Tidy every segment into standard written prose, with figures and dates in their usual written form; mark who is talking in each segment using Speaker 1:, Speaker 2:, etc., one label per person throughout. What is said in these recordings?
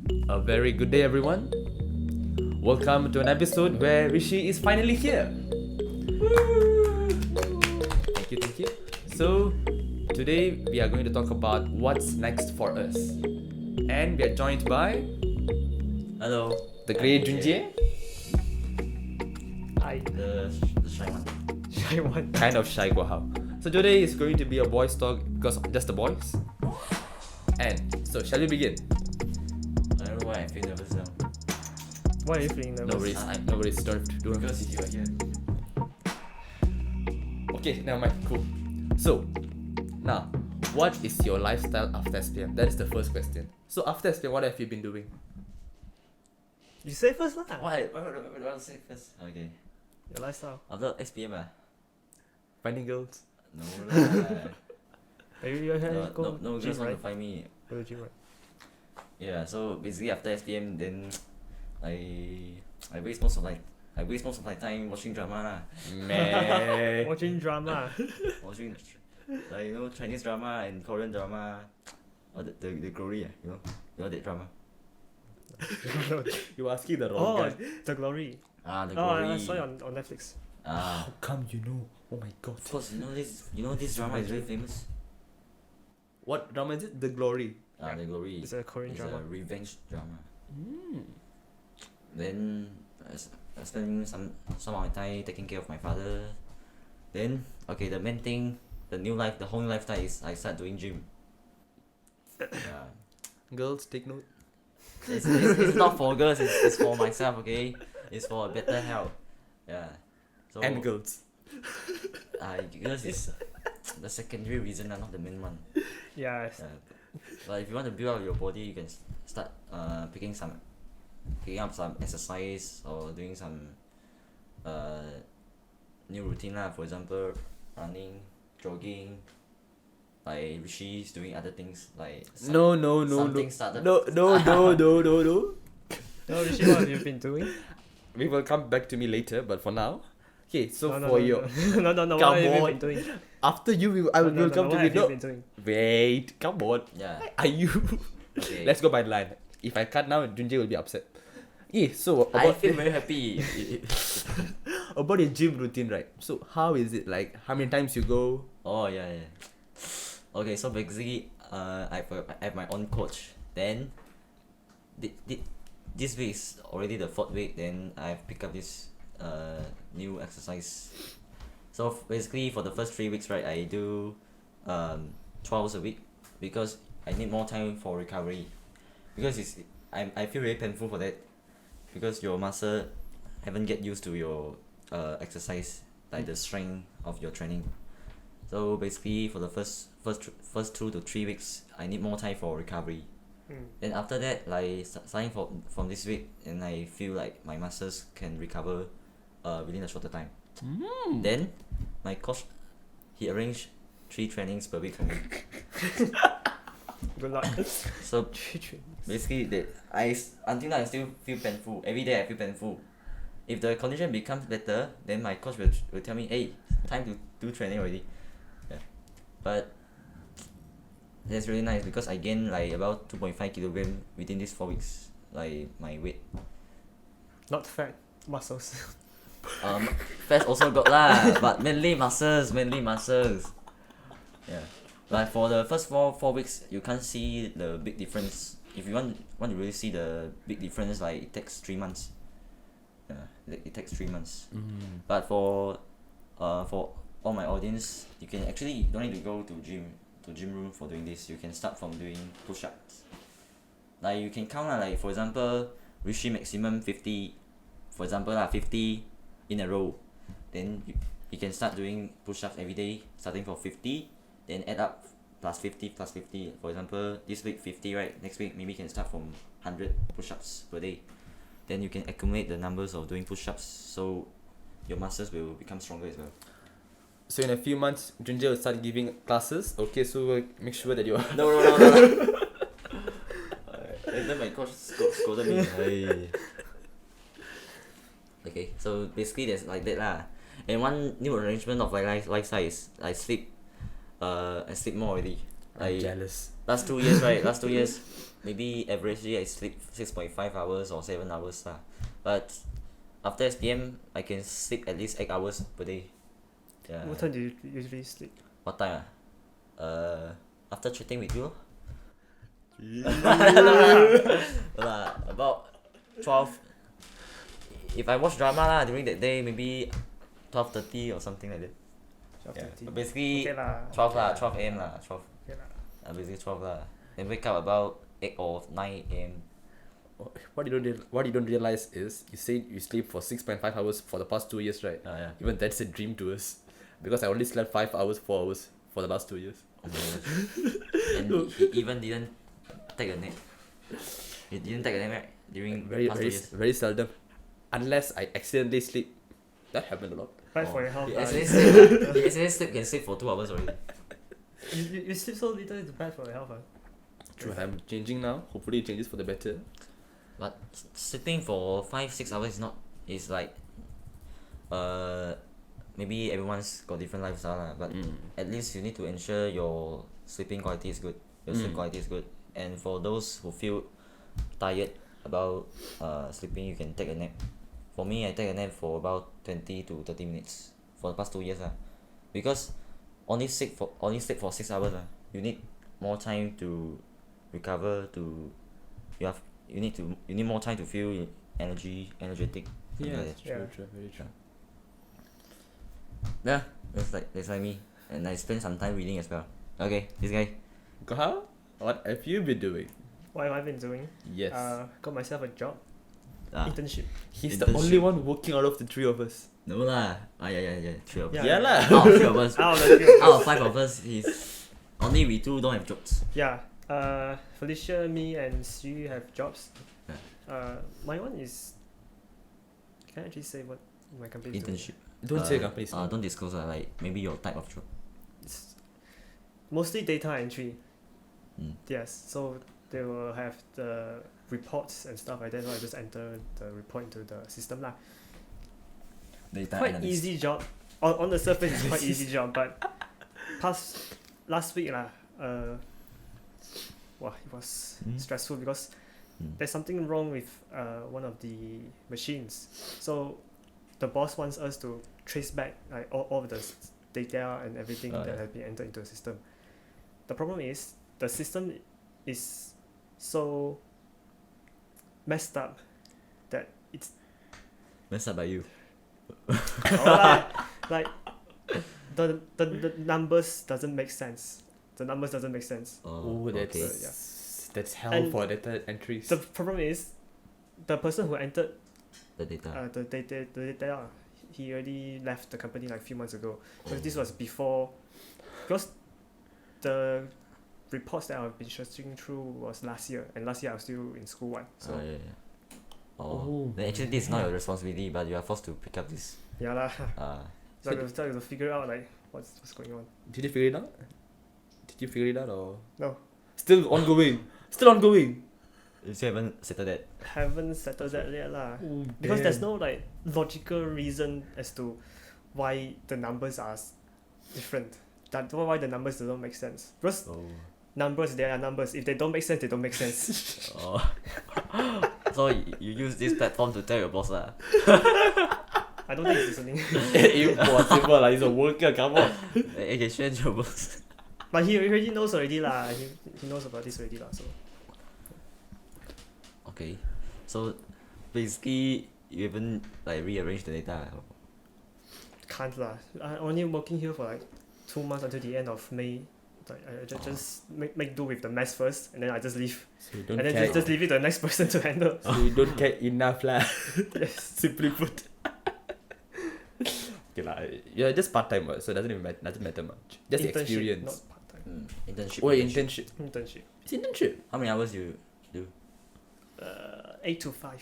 Speaker 1: A very good day, everyone. Welcome to an episode where Rishiey is finally here. Thank you. So, today we are going to talk about what's next for us. And we are joined by
Speaker 2: Hello.
Speaker 1: the great Jun Jie,
Speaker 3: I
Speaker 2: The shy one.
Speaker 3: shy one.
Speaker 1: kind of shy Guo Hao. So, today is going to be a boys' talk because just the boys. And so, shall we begin?
Speaker 2: I don't know why I feel nervous now.
Speaker 3: Why are you feeling
Speaker 1: No
Speaker 3: nervous?
Speaker 1: worries, no worries, don't.
Speaker 2: Because you are here.
Speaker 1: Okay, never mind, cool. So, now, what is your lifestyle after SPM? That is the first question. So, after SPM, what have you been doing?
Speaker 3: You say first lah.
Speaker 2: What do I say first? Okay.
Speaker 3: Your lifestyle.
Speaker 2: After SPM
Speaker 1: Finding girls?
Speaker 2: No lah.
Speaker 3: Maybe you have go
Speaker 2: No
Speaker 3: gym,
Speaker 2: girls want
Speaker 3: right?
Speaker 2: to find me.
Speaker 3: Go to gym, right?
Speaker 2: Yeah, so basically after SPM then I waste most of my time watching drama lah.
Speaker 1: Meh.
Speaker 3: Watching drama.
Speaker 2: Watching Chinese drama and Korean drama. Or the Glory, you know that drama.
Speaker 1: You asking the
Speaker 3: Oh, The Glory.
Speaker 2: The
Speaker 3: Oh,
Speaker 2: Glory.
Speaker 3: I saw it on Netflix.
Speaker 1: How come you know? Oh my god.
Speaker 2: Of course, you know this drama is very famous.
Speaker 1: What drama is it? The Glory.
Speaker 2: The Glory.
Speaker 3: It's a Korean
Speaker 2: It's
Speaker 3: drama.
Speaker 2: a revenge drama. Then I spend some of my time taking care of my father. Then the main thing, the whole new lifestyle is I start doing gym. Yeah.
Speaker 1: Girls, take note.
Speaker 2: It's not for girls, it's for myself, okay? It's for a better health. Yeah. So
Speaker 1: And girls.
Speaker 2: girls is the secondary reason, not the main one.
Speaker 3: Yes.
Speaker 2: But if you want to build up your body, you can start picking up some exercise or doing some new routine lah. For example, running, jogging. Like Rishiey is doing other things like
Speaker 1: No.
Speaker 2: something started.
Speaker 1: No.
Speaker 3: No, Rishi, what have you been doing?
Speaker 1: We will come back to me later, but for now. Okay, so
Speaker 3: No,
Speaker 1: for
Speaker 3: no,
Speaker 1: your
Speaker 3: no, what
Speaker 1: Come
Speaker 3: have you
Speaker 1: on.
Speaker 3: been doing?
Speaker 1: after you, I will
Speaker 3: No,
Speaker 1: come to
Speaker 3: what
Speaker 1: me.
Speaker 3: have you
Speaker 1: No,
Speaker 3: been doing?
Speaker 1: wait, come on.
Speaker 2: Yeah.
Speaker 1: Are you?
Speaker 2: Okay.
Speaker 1: Let's go by the line. If I cut now, Jun Jie will be upset. Yeah, so
Speaker 2: I
Speaker 1: about
Speaker 2: feel very happy.
Speaker 1: about your gym routine, right? So how is it like? How many times you go?
Speaker 2: Oh yeah. Okay, so basically, I have my own coach. Then, this week is already the 4th week. Then I've picked up this new exercise. So basically, for the first 3 weeks, right, I do 12 hours a week because I need more time for recovery. Because I feel very painful for that because your muscle haven't get used to your exercise, like the strength of your training. So basically, for the first 2 to 3 weeks, I need more time for recovery. Then after that, like starting from this week, and I feel like my muscles can recover within a shorter time. Then my coach, he arranged 3 trainings per week for me.
Speaker 3: Good luck.
Speaker 2: So basically, until now I still feel painful. Every day I feel painful. If the condition becomes better, then my coach will tell me, hey, time to do training already. Yeah. But that's really nice because I gained like about 2.5 kilograms within these 4 weeks, like my weight.
Speaker 3: Not fat, muscles.
Speaker 2: Fats also got lah, but mainly muscles. Yeah. But for the first 4 weeks, you can't see the big difference. If you want to really see the big difference, like it takes 3 months. Yeah, it takes 3 months. But for all my audience, you don't need to go to gym room for doing this. You can start from doing push-ups. Like you can count like for example, Rishiey maximum 50. For example 50 in a row. Then you can start doing push-ups every day, starting from 50. Then add up plus 50. For example, this week 50, right? Next week maybe you can start from 100 push-ups per day. Then you can accumulate the numbers of doing push-ups, so your muscles will become stronger as well.
Speaker 1: So in a few months, Jun Jie will start giving classes. Okay, so we'll make sure that you are.
Speaker 2: No. Then my coach scolded me. Hey. Okay, so basically there's like that lah. And one new arrangement of my lifestyle is I sleep more already.
Speaker 1: I'm jealous.
Speaker 2: last 2 years, right? Last 2 years, maybe averagely I sleep 6.5 hours or 7 hours lah. But after SPM, I can sleep at least 8 hours per day. Yeah.
Speaker 3: What time do you usually sleep?
Speaker 2: What time? After chatting with you. About 12. If I watch drama lah during that day, maybe 12:30 or something like that.
Speaker 3: 12:30.
Speaker 2: But basically
Speaker 3: Okay lah.
Speaker 2: 12 lah, 12 a.m. lah, 12.
Speaker 3: Okay lah.
Speaker 2: Basically 12 lah. Then wake up about 8 or 9 a.m.
Speaker 1: What you don't realize is you say you sleep for 6.5 hours for the past 2 years, right?
Speaker 2: Yeah.
Speaker 1: Even that's a dream to us, because I only slept 5 hours, 4 hours for the last 2 years.
Speaker 2: And he even didn't take a nap. He didn't take a nap, right? During past 2 years.
Speaker 1: Very seldom, unless I accidentally sleep. That happened a lot.
Speaker 3: Bad for your health.
Speaker 2: He
Speaker 3: lah.
Speaker 2: accidentally sleep can sleep for 2 hours already.
Speaker 3: You sleep so little, it's bad for your health.
Speaker 1: True, I'm changing now. Hopefully, it changes for the better.
Speaker 2: But sleeping for 5-6 hours is like maybe everyone's got different lifestyle lah, but at least you need to ensure your sleeping quality is good. Your sleep quality is good. And for those who feel tired about sleeping, you can take a nap. For me, I take a nap for about 20 to 30 minutes for the past 2 years lah. Because only sleep for 6 hours lah. You need more time to recover. You need more time to feel energetic. something like that.
Speaker 3: Yeah.
Speaker 1: True, very true.
Speaker 2: Yeah, that's like me. And I spend some time reading as well. Okay, this guy.
Speaker 1: Guo Hao, what have you been doing?
Speaker 3: What have I been doing?
Speaker 1: Yes.
Speaker 3: Got myself a job.
Speaker 2: Ah,
Speaker 3: Internship.
Speaker 1: He's the
Speaker 2: internship.
Speaker 1: only one working out of the three of us.
Speaker 2: no lah. Yeah. 3 of us.
Speaker 3: Yeah.
Speaker 1: Yeah lah.
Speaker 2: Out of 3 of us.
Speaker 3: Out of the three of
Speaker 2: Out
Speaker 3: us.
Speaker 2: of 5 of us, only we 2 don't have jobs.
Speaker 3: Yeah. Felicia, me, and Xu have jobs.
Speaker 2: Yeah.
Speaker 3: My one is. Can I actually say what my company is doing?
Speaker 2: Internship.
Speaker 1: Don't say companies.
Speaker 2: Don't disclose like maybe your type of job.
Speaker 3: It's mostly data entry.
Speaker 2: Mm.
Speaker 3: Yes. So they will have the reports and stuff like that. So I just enter the report into the system lah.
Speaker 2: Data
Speaker 3: Quite
Speaker 2: analyst.
Speaker 3: easy job. On the surface, it's quite easy job, but last week lah. It was stressful because there's something wrong with one of the machines. So the boss wants us to trace back like all of the data and everything that has been entered into the system. The problem is the system is so messed up that it's
Speaker 2: Messed up by you.
Speaker 3: like the numbers doesn't make sense. The numbers doesn't make sense.
Speaker 1: Oh, that's
Speaker 2: okay.
Speaker 1: that's hell
Speaker 3: And
Speaker 1: for data entries.
Speaker 3: The problem is the person who entered
Speaker 2: The data.
Speaker 3: the data, he already left the company like a few months ago. Because this was before, because the reports that I've been searching through was last year, and last year I was still in school one. So
Speaker 2: Yeah. Then actually this is not your responsibility, but you are forced to pick up this.
Speaker 3: yeah lah.
Speaker 1: So
Speaker 3: So I have to figure out like what's going on.
Speaker 1: Did you figure it out? Did you figure it out or
Speaker 3: No.
Speaker 1: Still ongoing. Still ongoing.
Speaker 2: You still haven't settled that.
Speaker 3: Haven't settled that yet lah.
Speaker 1: Oh,
Speaker 3: Because there's no like logical reason as to why the numbers are different. That why the numbers don't make sense. Because numbers, they are numbers. If they don't make sense, they don't make sense.
Speaker 2: So you use this platform to tell your boss lah.
Speaker 3: I don't think he's listening.
Speaker 1: Impossible lah. He's a worker. Come on.
Speaker 2: Okay, share your boss.
Speaker 3: But he already knows already lah. He knows about this already lah. So
Speaker 2: Okay, so basically you haven't like rearranged the data.
Speaker 3: can't lah. I'm only working here for like 2 months until the end of May. Like I just make do with the mess first, and then I just leave.
Speaker 1: So you don't
Speaker 3: And then
Speaker 1: care.
Speaker 3: just leave it to the next person to handle.
Speaker 1: So you don't care enough lah.
Speaker 3: Yes.
Speaker 1: Simply put. Okay lah. Yeah, just part time, so it doesn't matter much. Just the
Speaker 3: Internship,
Speaker 1: experience.
Speaker 3: not part-time.
Speaker 2: Internship.
Speaker 1: Oh, internship.
Speaker 3: Internship.
Speaker 1: It's internship.
Speaker 2: How many hours you do?
Speaker 3: 8 to 5.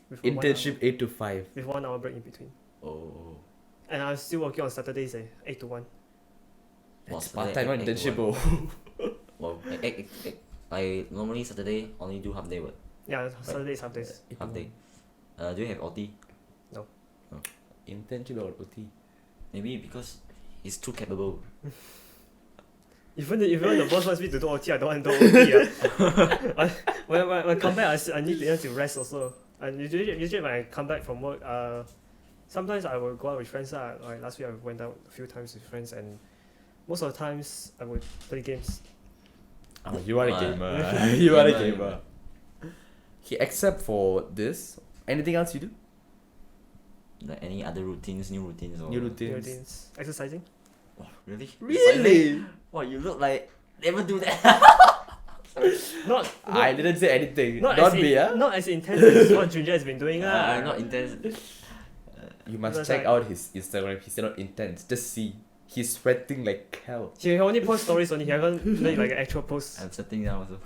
Speaker 3: With
Speaker 1: Internship 8 to 5.
Speaker 3: with 1 hour break in between.
Speaker 2: Oh.
Speaker 3: And I'm still working on Saturdays, 8 to 1.
Speaker 1: It's part time, not internship. Oh.
Speaker 2: Well, I normally Saturday only do half day work.
Speaker 3: Yeah, Saturdays, half days.
Speaker 2: Half day. Do you have OT?
Speaker 1: Internship or OT?
Speaker 2: Maybe because he's too capable.
Speaker 3: Even the boss wants me to do OT, I don't want to do OT. When I come back, I need to rest also. And usually when I come back from work, sometimes I will go out with friends. Like last week I went out a few times with friends, and most of the times I would play games.
Speaker 1: Oh, you are a
Speaker 2: Wow.
Speaker 1: gamer. You are a
Speaker 2: Gamer.
Speaker 1: gamer. Okay, except for this, anything else you do?
Speaker 2: Like any other routines, new routines or
Speaker 1: New routines.
Speaker 3: Routines, exercising.
Speaker 2: Wow, really?
Speaker 1: Really?
Speaker 2: Wow, you look like never do that.
Speaker 3: Not
Speaker 1: I didn't say anything.
Speaker 3: not
Speaker 1: Not
Speaker 3: as
Speaker 1: me,
Speaker 3: not as intense as what Jun Jie has been doing.
Speaker 2: Not intense.
Speaker 1: You must
Speaker 3: That's
Speaker 1: check
Speaker 3: like-
Speaker 1: out his Instagram. He's not intense. Just see. He's sweating like hell.
Speaker 3: He only posts stories only. He haven't made like an actual post.
Speaker 2: I'm sitting down also.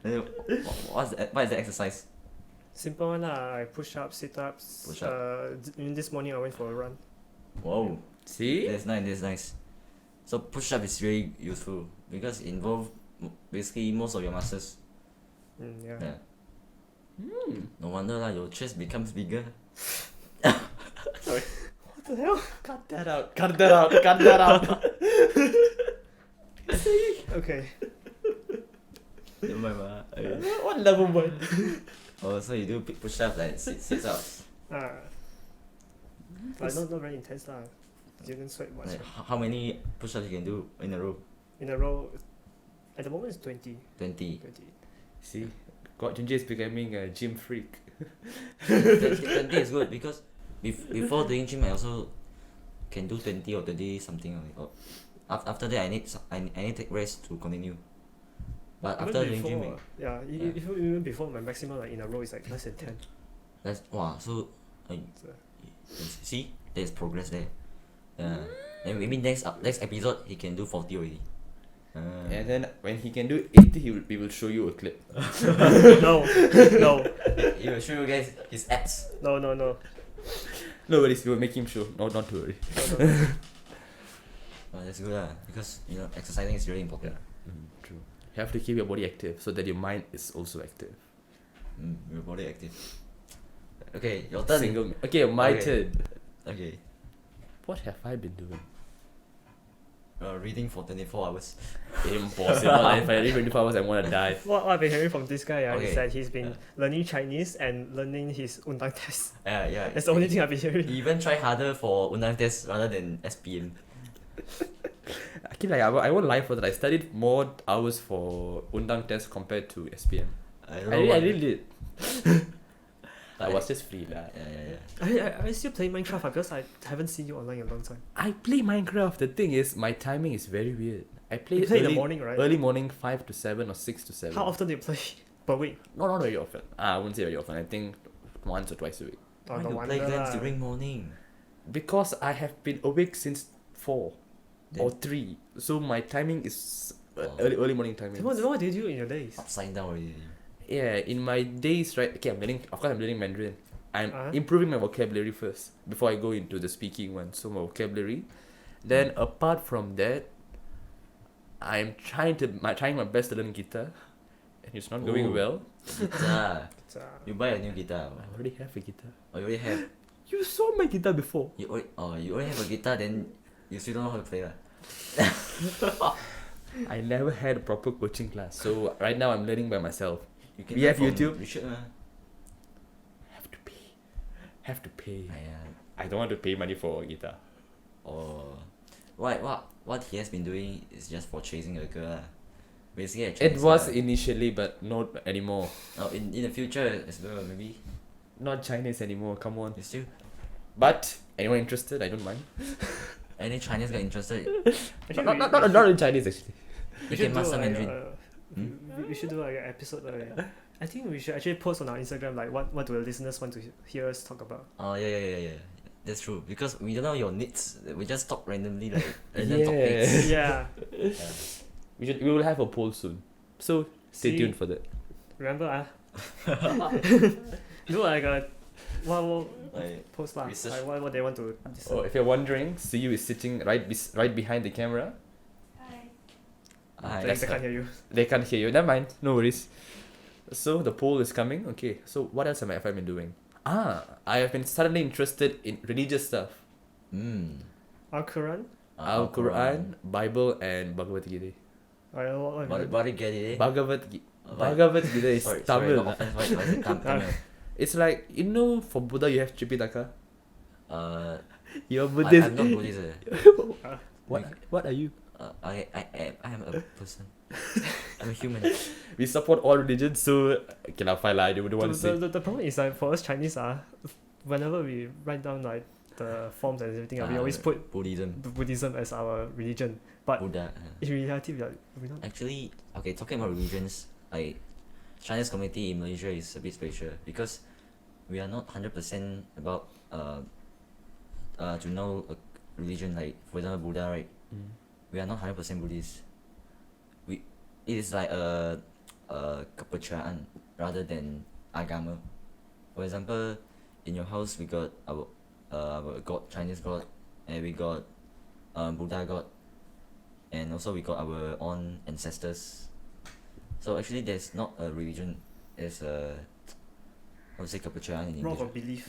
Speaker 2: Then what is the exercise?
Speaker 3: Simple one like push ups, sit ups.
Speaker 2: Push up.
Speaker 3: This morning I went for a run.
Speaker 2: Whoa,
Speaker 1: See?
Speaker 2: that's nice. So push up is really useful because it involve basically most of your muscles.
Speaker 3: Yeah.
Speaker 2: Yeah.
Speaker 1: Hmm.
Speaker 2: No wonder lah, your chest becomes bigger.
Speaker 3: What the hell?
Speaker 1: Cut that out. Cut that out. Cut that out.
Speaker 3: Okay.
Speaker 2: Never mind, ma.
Speaker 1: What level one?
Speaker 2: Oh, so you do push up like sit ups.
Speaker 3: But not very intense lah. Didn't sweat much.
Speaker 2: Like, how many push ups you can do in a row?
Speaker 3: In a row, at the moment it's 20.
Speaker 2: 20.
Speaker 1: See? God, Jun Jie is becoming a gym freak.
Speaker 2: 20 is good because before doing gym I also can do 20 or 30 something. Or after that I need to take rest to continue. But after doing gym,
Speaker 3: Even before my maximum like in a row is like less than 10.
Speaker 2: that's wow. So
Speaker 3: So,
Speaker 2: see, there's progress there. Then maybe next episode he can do 40 already.
Speaker 1: And then when he can do 80, we will show you a clip.
Speaker 3: no.
Speaker 2: He will show you guys his abs.
Speaker 3: No.
Speaker 1: No worries, we will make him show. No, not to worry.
Speaker 2: Oh, that's good because you know exercising is really important.
Speaker 1: True. You have to keep your body active so that your mind is also active.
Speaker 2: Your body active. Okay, your turn.
Speaker 1: Okay, my
Speaker 2: Okay.
Speaker 1: turn.
Speaker 2: Okay.
Speaker 1: What have I been doing?
Speaker 2: Reading for 24 hours.
Speaker 1: Impossible. If I read 24 hours, I'm gonna die.
Speaker 3: What I've been hearing from this guy
Speaker 2: Okay.
Speaker 3: is that he's been learning Chinese and learning his undang test.
Speaker 2: Yeah.
Speaker 3: That's the only thing I've been hearing.
Speaker 2: He even try harder for undang test rather than SPM.
Speaker 1: I keep like I won't lie for that. I studied more hours for undang test compared to SPM.
Speaker 2: I don't
Speaker 1: I
Speaker 2: know
Speaker 1: really,
Speaker 2: why.
Speaker 1: I really did. I
Speaker 2: I-
Speaker 1: was just free lah.
Speaker 2: Yeah.
Speaker 3: I still play Minecraft because I haven't seen you online in a long time.
Speaker 1: I play Minecraft. The thing is, my timing is very weird. I play
Speaker 3: You play in
Speaker 1: early,
Speaker 3: the morning, right?
Speaker 1: early morning 5 to 7 or 6 to 7.
Speaker 3: How often do you play per week?
Speaker 1: No, not very often. I wouldn't say very often. I think once or twice a week.
Speaker 3: Oh,
Speaker 2: Why
Speaker 3: no
Speaker 2: you
Speaker 3: wonder
Speaker 2: play games
Speaker 3: lah.
Speaker 2: during morning?
Speaker 1: Because I have been awake since 4 or
Speaker 2: Then-
Speaker 1: 3. So my timing is
Speaker 2: Oh.
Speaker 1: early morning timing.
Speaker 3: Then what do you do in your days?
Speaker 2: Upside down already.
Speaker 1: Yeah, in my days, right? Okay, of course I'm learning Mandarin. I'm
Speaker 3: Uh-huh.
Speaker 1: improving my vocabulary first before I go into the speaking one. So my vocabulary. Then apart from that, I'm trying my best to learn guitar, and it's not going
Speaker 2: Ooh.
Speaker 1: well.
Speaker 2: Guitar.
Speaker 3: It's,
Speaker 2: You buy a new guitar.
Speaker 1: I already have a guitar.
Speaker 2: Oh, you already have.
Speaker 1: You saw my guitar before.
Speaker 2: You already have a guitar, then you still don't know how to play lah.
Speaker 1: I never had a proper coaching class, so right now I'm learning by myself.
Speaker 2: You
Speaker 1: We
Speaker 2: learn
Speaker 1: have
Speaker 2: from
Speaker 1: YouTube?
Speaker 2: You should
Speaker 1: Have to pay.
Speaker 2: Yeah.
Speaker 1: I don't want to pay money for a guitar.
Speaker 2: Or what he has been doing is just for chasing a girl. Basically,
Speaker 1: It was initially, but not anymore.
Speaker 2: in the future as well, maybe.
Speaker 1: Not Chinese anymore. Come on.
Speaker 2: You still
Speaker 1: But anyone interested? I don't mind.
Speaker 2: any Chinese guy interested?
Speaker 3: Actually,
Speaker 1: Not in Chinese actually.
Speaker 2: You can
Speaker 3: do
Speaker 2: master
Speaker 3: like,
Speaker 2: Mandarin.
Speaker 3: we should do like an episode. I think we should actually post on our Instagram like what do the listeners want to hear us talk about.
Speaker 2: Oh yeah. That's true because we don't know your needs. We just talk randomly like random
Speaker 1: Yeah.
Speaker 2: topics.
Speaker 3: Yeah,
Speaker 2: Yeah.
Speaker 1: We will have a poll soon. So stay
Speaker 3: See?
Speaker 1: tuned for that.
Speaker 3: remember do like a one
Speaker 2: Like,
Speaker 3: post lah.
Speaker 2: research.
Speaker 3: Like what they want to.
Speaker 1: Oh, if you're wondering, CU is sitting right behind the camera.
Speaker 2: Hi.
Speaker 3: They can't hear you.
Speaker 1: They can't hear you. Never mind. No worries. So the poll is coming. Okay. So what else have I been doing? I have been suddenly interested in religious stuff.
Speaker 2: Mm.
Speaker 3: Al Quran.
Speaker 1: Al-Quran, Bible, and Bhagavad Gita.
Speaker 2: What did get it?
Speaker 1: Bhagavad Gita is
Speaker 2: Sorry,
Speaker 1: Tamil.
Speaker 2: no offense. What is it? Tamil.
Speaker 1: It's like, for Buddha you have Tripitaka. You're
Speaker 2: I'm
Speaker 1: Buddhist.
Speaker 2: not Buddhist.
Speaker 1: What are you?
Speaker 2: I am a person. I'm a human.
Speaker 1: We support all religions, so okay lah, fine lah. I don't want to say.
Speaker 3: The problem is like for us Chinese whenever we write down like the forms and everything, we always put Buddhism as our religion. But
Speaker 2: Buddha.
Speaker 3: in reality, we're not.
Speaker 2: Actually, okay, talking about religions, like Chinese community in Malaysia is a bit special because we are not 100% about to know a religion, like for example Buddha, right? We are not 100% Buddhist. It is like a kepercayaan rather than agama. For example, in your house we got our God, Chinese God, and we got Buddha God, and also we got our own ancestors. So actually there's not a religion, it's a, how to say kepercayaan in English?
Speaker 3: Wrong belief.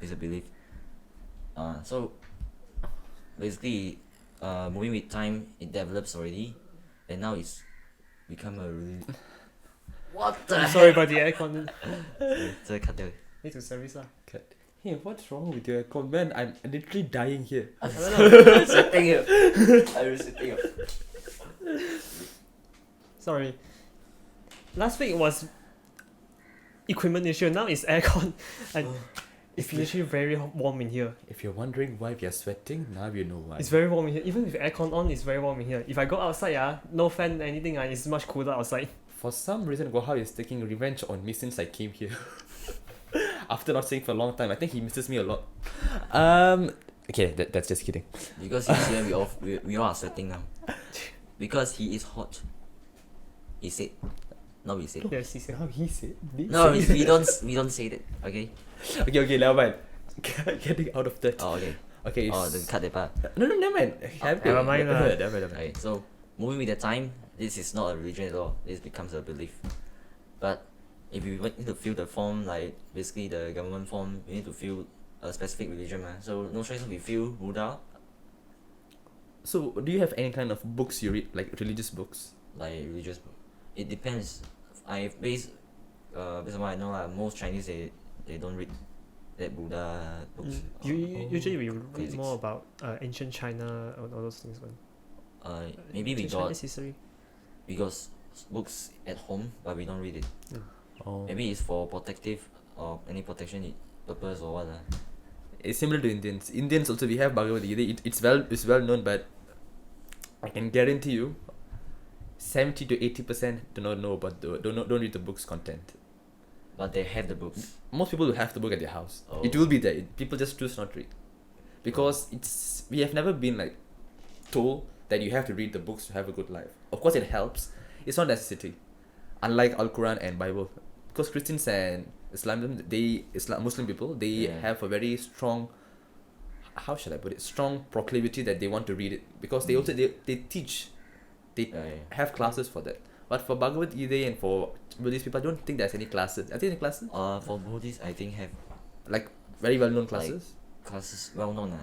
Speaker 2: It's a belief. So basically, moving with time, it develops already, and now it's become a really. What the?
Speaker 3: I'm sorry about the aircon.
Speaker 2: So cut there.
Speaker 3: Need to service lah.
Speaker 1: Hey, what's wrong with your aircon, man? I'm literally dying here.
Speaker 2: I'm sitting here. I'm sitting here.
Speaker 3: Sorry. Last week was equipment issue. Now it's aircon, and it's literally very warm in here.
Speaker 1: If you're wondering why we are sweating, now you know why.
Speaker 3: It's very warm in here. Even with aircon on, it's very warm in here. If I go outside, no fan, anything, it's much cooler outside.
Speaker 1: For some reason, Guo Hao is taking revenge on me since I came here. After not seeing for a long time, I think he misses me a lot. Okay, that's just kidding.
Speaker 2: Because he's here, we all are sweating now. Because he is hot. He said. No, we said.
Speaker 3: Yes, he said.
Speaker 1: How he said?
Speaker 2: No, we don't say that. Okay.
Speaker 1: Okay, never mind. Getting out of that.
Speaker 2: Oh, okay.
Speaker 1: Okay.
Speaker 2: Then cut that part.
Speaker 1: No, never mind.
Speaker 3: Never mind lah.
Speaker 1: Never mind.
Speaker 2: Okay, so moving with the time, this is not a religion at all. This becomes a belief. But if you need to fill the form, like basically the government form, you need to fill a specific religion, so no choice, we fill Buddha.
Speaker 1: So, do you have any kind of books you read, like religious books?
Speaker 2: Like religious book. It depends. Based on what I know, most Chinese they don't read that Buddha books.
Speaker 3: Usually we read
Speaker 2: classics.
Speaker 3: more about ancient China and all those things.
Speaker 2: Maybe we
Speaker 3: Ancient
Speaker 2: got
Speaker 3: Chinese history.
Speaker 2: books at home, but we don't read it.
Speaker 1: Oh.
Speaker 2: Maybe it's for protective or any protection purpose or what.
Speaker 1: It's similar to Indians. Indians also, we have Bhagavad Gita. It's well known, but I can guarantee you 70 to 80% do not know about don't read the book's content.
Speaker 2: But they have the books.
Speaker 1: Most people will have the book at their house.
Speaker 2: Oh.
Speaker 1: It will be there. People just choose not to read. Because we have never been like told that you have to read the books to have a good life. Of course it helps. It's not necessity. Unlike Al-Quran and Bible. Because Christians and Muslim people, they have a very strong, how should I put it, strong proclivity that they want to read it. Because they also, they teach, they have classes for that. But for Bhagavad Gita and for Buddhist people, I don't think there's any classes. Are there any classes?
Speaker 2: For Buddhists, I think have
Speaker 1: like very well known classes.
Speaker 2: Classes well known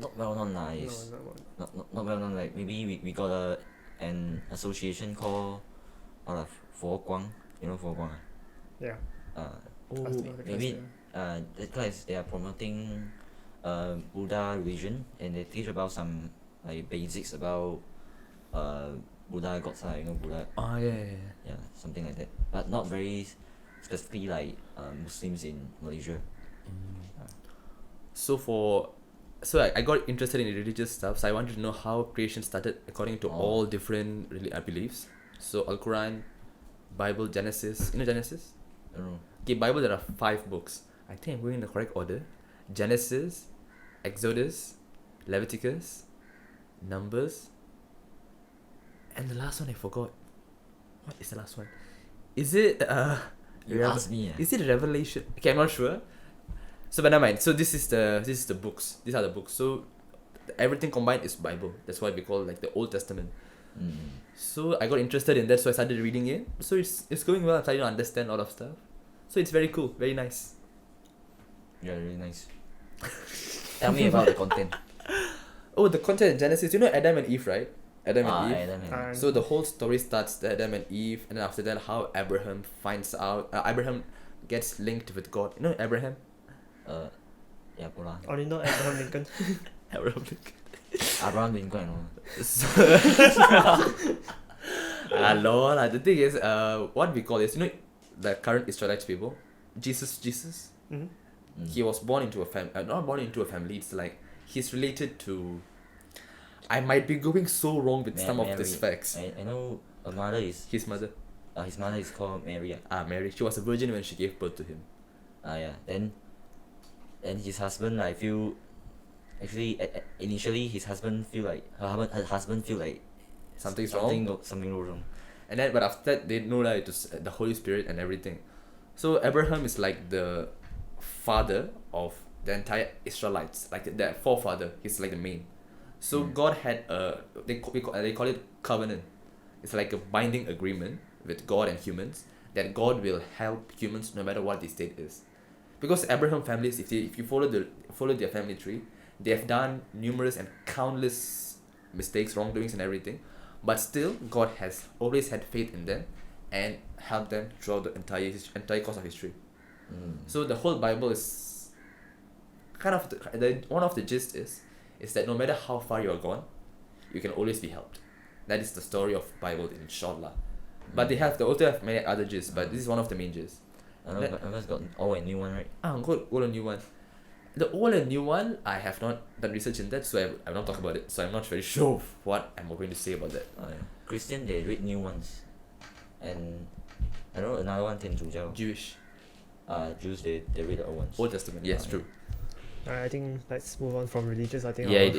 Speaker 2: not well known is not well known. Like maybe we got an association called Fo Guang. You know Fo Guang?
Speaker 3: Yeah.
Speaker 2: Maybe that class they are promoting Buddha religion, and they teach about some like basics about Buddha gods, Buddha.
Speaker 1: Oh yeah,
Speaker 2: something like that. But not very specifically like Muslims in Malaysia.
Speaker 1: So I got interested in religious stuff. So I wanted to know how creation started according to all different beliefs. So Al-Quran, Bible, Genesis. You know Genesis?
Speaker 2: I don't know.
Speaker 1: Okay, Bible there are 5 books. I think I'm going in the correct order. Genesis, Exodus, Leviticus, Numbers, and the last one I forgot. What is the last one? Is it
Speaker 2: You asked me.
Speaker 1: Is it Revelation? Okay, I'm not sure. So but never mind. So this is the books. These are the books. So everything combined is Bible. That's why we call like the Old Testament. So I got interested in that, so I started reading it. So it's going well. I'm starting to understand a lot of stuff. So it's very cool, very nice.
Speaker 2: Yeah, really nice. Tell me about the content.
Speaker 1: Oh, the content in Genesis. You know Adam and Eve, right? Adam and Eve.
Speaker 2: Adam and
Speaker 3: And
Speaker 1: So the whole story starts the Adam and Eve, and then after that, how Abraham finds out. Abraham gets linked with God. You know Abraham.
Speaker 2: yeah, pula.
Speaker 3: only know Abraham Lincoln.
Speaker 1: Abraham.
Speaker 2: Abraham Lincoln.
Speaker 1: Lol. The thing is, what we call is, you know, the current Israelite people, Jesus.
Speaker 3: Mm-hmm.
Speaker 1: He was born into a not born into a family. It's like he's related to. I might be going so wrong with some of these facts.
Speaker 2: I know a mother is
Speaker 1: His mother.
Speaker 2: his mother is called Mary.
Speaker 1: Mary. She was a virgin when she gave birth to him.
Speaker 2: Yeah. Then his husband, I feel actually initially his husband feel like her husband feel like
Speaker 1: Something's wrong.
Speaker 2: Something wrong.
Speaker 1: And then, but after that, they know that it was the Holy Spirit and everything. So Abraham is like the father of the entire Israelites, like their forefather. He's like the main. So God had they call it covenant. It's like a binding agreement with God and humans that God will help humans no matter what the state is. Because Abraham families, if you follow their family tree, they have done numerous and countless mistakes, wrongdoings, and everything. But still, God has always had faith in them and helped them throughout the entire course of history. So the whole Bible is kind of one of the gist is that no matter how far you are gone, you can always be helped. That is the story of Bible in short lah. But they also have many other gists, but this is one of the main gists.
Speaker 2: I almost got old and new one, right?
Speaker 1: Good old and new one. The old and new one, I have not done research in that, so I'm not talking about it. So I'm not very sure of what I'm going to say about that.
Speaker 2: Yeah. Christian, they read new ones, and I know another one, 天主教.
Speaker 1: Jewish.
Speaker 2: Jews, they read the old ones.
Speaker 1: Old Testament, yes, true.
Speaker 3: I think let's move on from religious. I think.
Speaker 1: Yeah,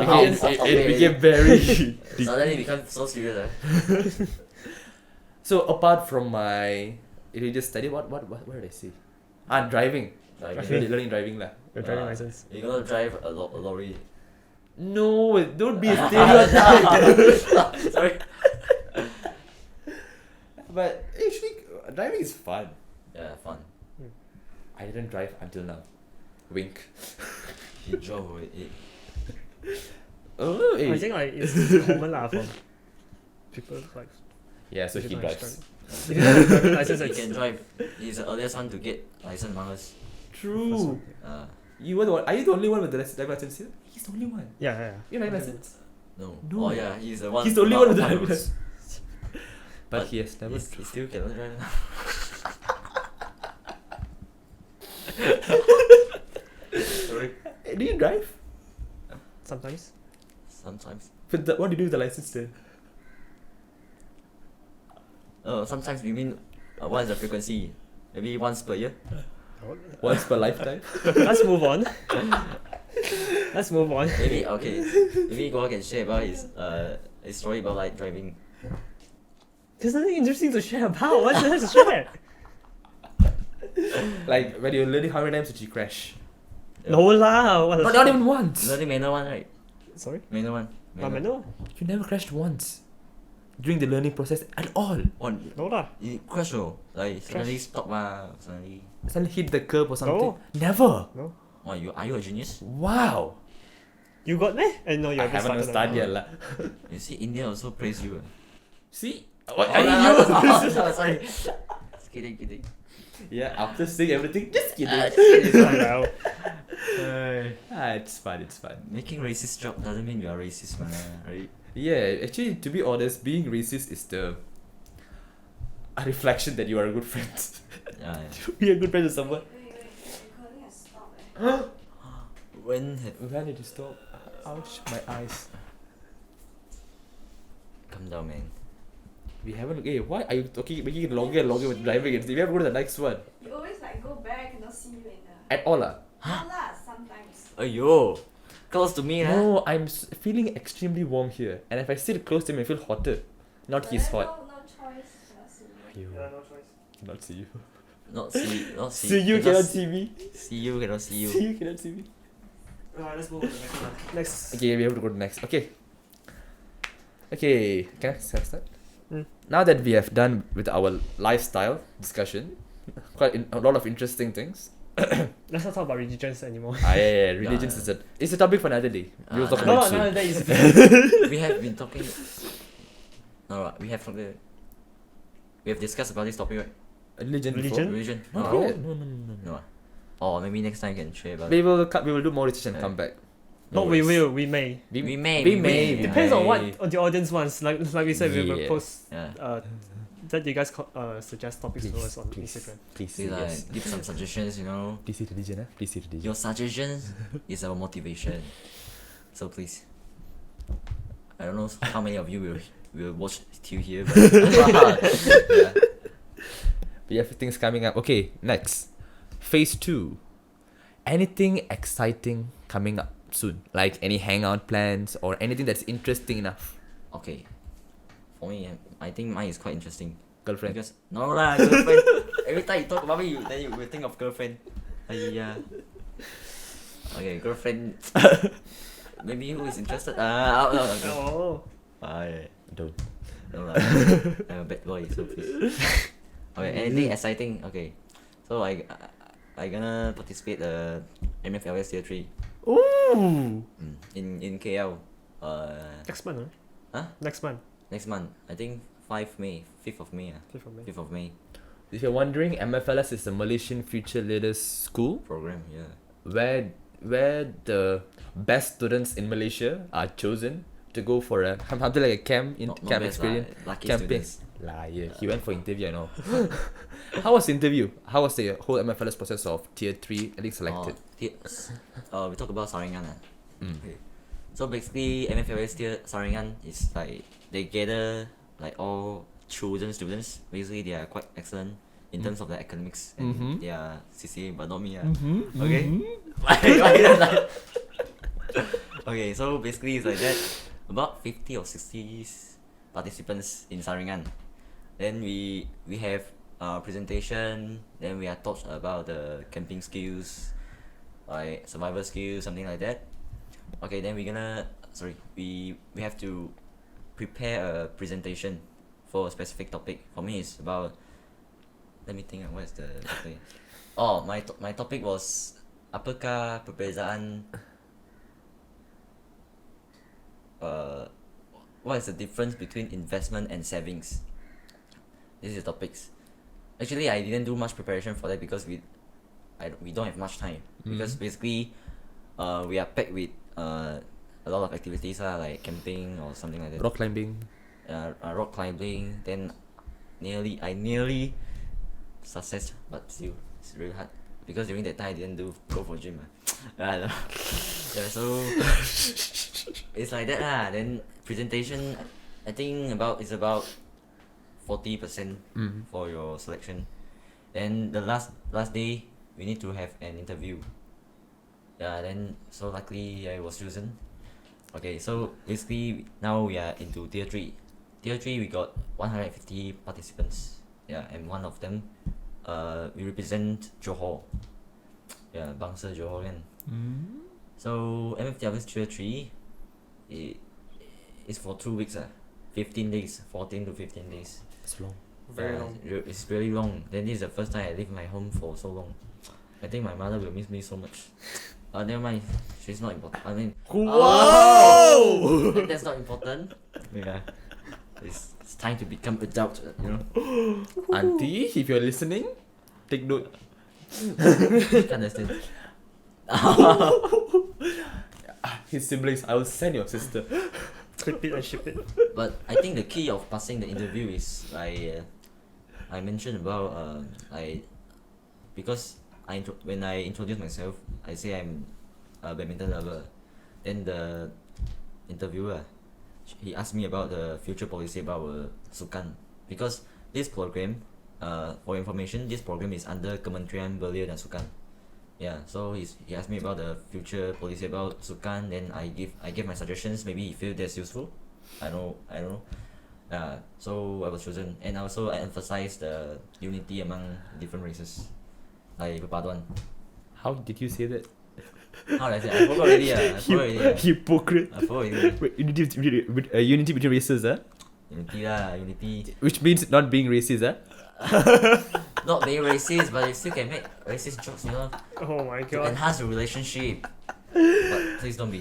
Speaker 3: our-
Speaker 1: it became very.
Speaker 2: Suddenly it became so serious.
Speaker 1: So apart from my religious study, what did I say? Driving. Learning driving lah.
Speaker 3: Your driving license.
Speaker 2: You're gonna drive a lorry.
Speaker 1: No, don't be a stereotype.
Speaker 2: Sorry.
Speaker 1: But actually, driving is fun.
Speaker 2: Yeah, fun.
Speaker 1: I didn't drive until now. Wink.
Speaker 2: He drove it.
Speaker 1: Oh,
Speaker 3: I think like it's common lah for people like.
Speaker 1: yeah, so
Speaker 3: if
Speaker 1: he
Speaker 3: you don't have
Speaker 1: drives.
Speaker 3: If you don't have driving license,
Speaker 2: He
Speaker 3: it's
Speaker 2: can drive. He's the earliest one to get license among us.
Speaker 1: True.
Speaker 2: Uh,
Speaker 1: You were the one. Are you the only one with the driving license here? He's the only one.
Speaker 3: yeah.
Speaker 1: You have driving license?
Speaker 2: no.
Speaker 1: No.
Speaker 2: Oh yeah, he's the one.
Speaker 1: He's the only one with the
Speaker 2: not
Speaker 1: driving
Speaker 2: rules.
Speaker 1: license. But he has never.
Speaker 2: He still cannot drive now. Sorry.
Speaker 1: Do you drive?
Speaker 3: Sometimes.
Speaker 2: Sometimes.
Speaker 1: But what do you do with the license then?
Speaker 2: Sometimes we mean what is the frequency? Maybe once per year.
Speaker 1: Once per lifetime?
Speaker 3: Let's move on. Let's move on.
Speaker 2: Maybe okay. Maybe Guo can share about his story about like driving.
Speaker 3: There's nothing interesting to share about. What's there to share?
Speaker 1: Like when you're learning how many times did you crash?
Speaker 3: No lah. What the
Speaker 1: Not even once.
Speaker 2: Learning manual one, right?
Speaker 3: Sorry.
Speaker 2: Manual one.
Speaker 3: Manual?
Speaker 1: You never crashed once during the learning process at all.
Speaker 2: On
Speaker 3: No lah.
Speaker 2: you crash though. Like suddenly stop suddenly.
Speaker 1: Suddenly hit the curb or something.
Speaker 3: No.
Speaker 1: Never.
Speaker 3: No.
Speaker 2: Oh, are you a genius?
Speaker 1: Wow.
Speaker 3: You got me? No, you
Speaker 1: I
Speaker 3: haven't
Speaker 1: haven't
Speaker 3: started.
Speaker 1: started yet lah.
Speaker 2: You see, India also praise you.
Speaker 1: See?
Speaker 2: What
Speaker 1: What are you?
Speaker 2: Sorry. Just kidding.
Speaker 1: Yeah, after saying everything, just kidding.
Speaker 3: Well,
Speaker 1: It's fun.
Speaker 2: Making racist joke doesn't mean you are racist, man. Right?
Speaker 1: Yeah, actually, to be honest, being racist is a reflection that you are a good friend.
Speaker 2: Yeah.
Speaker 1: Be a good friend to someone.
Speaker 4: Recording has stopped.
Speaker 2: When
Speaker 1: Did you stop? Ouch, my eyes.
Speaker 2: Calm down, man.
Speaker 1: We haven't. Hey, why are you making it longer and longer with driving? We have to go to the next one.
Speaker 4: You always like go back and not see you in the.
Speaker 1: At all, lah.
Speaker 4: No lah, sometimes.
Speaker 2: Aiyo, close to me, huh?
Speaker 1: No, I'm feeling extremely warm here, and if I sit close to him, I feel hotter. Not
Speaker 4: But
Speaker 1: his
Speaker 4: then
Speaker 1: hot.
Speaker 4: No choice. Cannot see you.
Speaker 3: yeah, no choice.
Speaker 1: Cannot see you.
Speaker 2: Not see.
Speaker 1: See you cannot see me.
Speaker 2: See you cannot see you.
Speaker 1: See you cannot see me.
Speaker 3: Let's move on to the next one. Next.
Speaker 1: Okay, we have to go to next. Okay, can I start?
Speaker 3: Mm.
Speaker 1: Now that we have done with our lifestyle discussion, a lot of interesting things.
Speaker 3: Let's not talk about religions anymore.
Speaker 1: Yeah. Religions is it's a topic for another day. We'll talk
Speaker 2: no,
Speaker 1: about it soon.
Speaker 3: No, that is.
Speaker 2: We have been talking. No, we have discussed about this topic, right?
Speaker 1: Religion.
Speaker 3: Religion?
Speaker 2: Religion.
Speaker 1: Not
Speaker 2: No.
Speaker 1: yet.
Speaker 2: No. Oh, maybe next time you can share about.
Speaker 1: We will do more research and come back.
Speaker 3: No, we will. We may.
Speaker 2: We may.
Speaker 3: Depends on what
Speaker 1: may.
Speaker 3: the audience wants. Like we said, we will
Speaker 1: Yeah.
Speaker 3: post.
Speaker 2: Yeah.
Speaker 3: That you guys suggest topics to us on
Speaker 1: please.
Speaker 3: Instagram.
Speaker 1: Please,
Speaker 2: We like give some suggestions, you know.
Speaker 1: Please say religion, Please say religion.
Speaker 2: Your suggestions is our motivation. So please. I don't know how many of you will watch till here, but yeah.
Speaker 1: We have things coming up. Okay, next. Phase 2. Anything exciting coming up soon? Like any hangout plans or anything that's interesting enough?
Speaker 2: Okay. For me, I think mine is quite interesting.
Speaker 1: Girlfriend.
Speaker 2: Because no lah, girlfriend. Every time you talk about me, then you will think of girlfriend. Yeah. Okay, girlfriend. Maybe who is interested? No.
Speaker 3: Oh.
Speaker 2: Yeah.
Speaker 1: Don't.
Speaker 2: No lah. I'm a bad boy, so please. Okay, anything exciting? Okay. So I gonna participate MFLS Tier 3
Speaker 1: Ooh.
Speaker 2: in KL.
Speaker 3: Next month, huh?
Speaker 2: Huh?
Speaker 3: Next month.
Speaker 2: Next month. I think 5th of May.
Speaker 3: 5th of May.
Speaker 2: 5th of May
Speaker 1: If you're wondering, MFLS is the Malaysian Future Leaders School
Speaker 2: program, yeah.
Speaker 1: where the best students in Malaysia are chosen to go for something like a camp
Speaker 2: Not
Speaker 1: camp
Speaker 2: best
Speaker 1: experience.
Speaker 2: lah, lucky
Speaker 1: camping.
Speaker 2: students.
Speaker 1: Liar. He went for interview and all. How was the interview? How was the whole MFLS process of Tier 3 getting selected?
Speaker 2: We talk about Saringan.
Speaker 1: Mm.
Speaker 2: Okay. So basically, MFLS Tier Saringan is like they gather like all chosen students. Basically, they are quite excellent in terms of their academics and
Speaker 1: Mhm.
Speaker 2: their CCA, but not me.
Speaker 1: Mm-hmm.
Speaker 2: Okay. Okay, so basically it's like that. About 50 or 60 participants in Saringan. Then we have presentation. Then we are taught about the camping skills, like survival skills, something like that. Okay, then we have to prepare a presentation for a specific topic. For me, it's about. Let me think. What is the topic? Oh, my topic was apakah perbezaan. What is the difference between investment and savings? This is the topics. Actually, I didn't do much preparation for that because we don't have much time. Because basically, we are packed with a lot of activities like camping or something like that.
Speaker 1: Rock climbing.
Speaker 2: Rock climbing. Then I nearly success, but still it's really hard because during that time I didn't go for gym. Yeah, so it's like that lah. Then presentation, I think it's about 40% for your selection. Then the last day we need to have an interview. Yeah, then so luckily I was chosen. Okay, so basically now we are into Tier 3. Tier 3 we got 150 participants. Yeah, and one of them we represent Johor. Yeah, Bangsa Johor kan. So MFTW Tier 3 is for 2 weeks 15 days, 14 to 15 days.
Speaker 1: It's long.
Speaker 3: Very long.
Speaker 2: It's really long. Then this is the first time I leave my home for so long. I think my mother will miss me so much. Never mind. She's not important. I mean,
Speaker 1: Whoa!
Speaker 2: that's not important. Yeah. It's time to become adult, you know.
Speaker 1: Auntie, if you're listening, take note.
Speaker 2: Can't understand.
Speaker 1: His siblings, I will send your sister.
Speaker 3: Clip it and ship it.
Speaker 2: But I think the key of passing the interview is I mentioned about because when I introduce myself, I say I'm a badminton lover. Then the interviewer, he asked me about the future policy about sukan, because this program, for information, this program is under Kementerian Belia dan Sukan. Yeah, so he asked me about the future policy about sukan. Then I gave my suggestions. Maybe he feel that's useful. I don't know. So I was chosen, and also I emphasized the unity among different races, like perpaduan.
Speaker 1: How did you say that?
Speaker 2: How did I say? I forgot already.
Speaker 1: Hypocrite.
Speaker 2: I forgot already.
Speaker 1: Wait, unity between races,
Speaker 2: Unity lah, unity.
Speaker 1: Which means not being racist,
Speaker 2: Not being racist, but you still can make racist jokes, you know,
Speaker 3: Oh my
Speaker 2: to
Speaker 3: god.
Speaker 2: enhance the relationship. But please don't be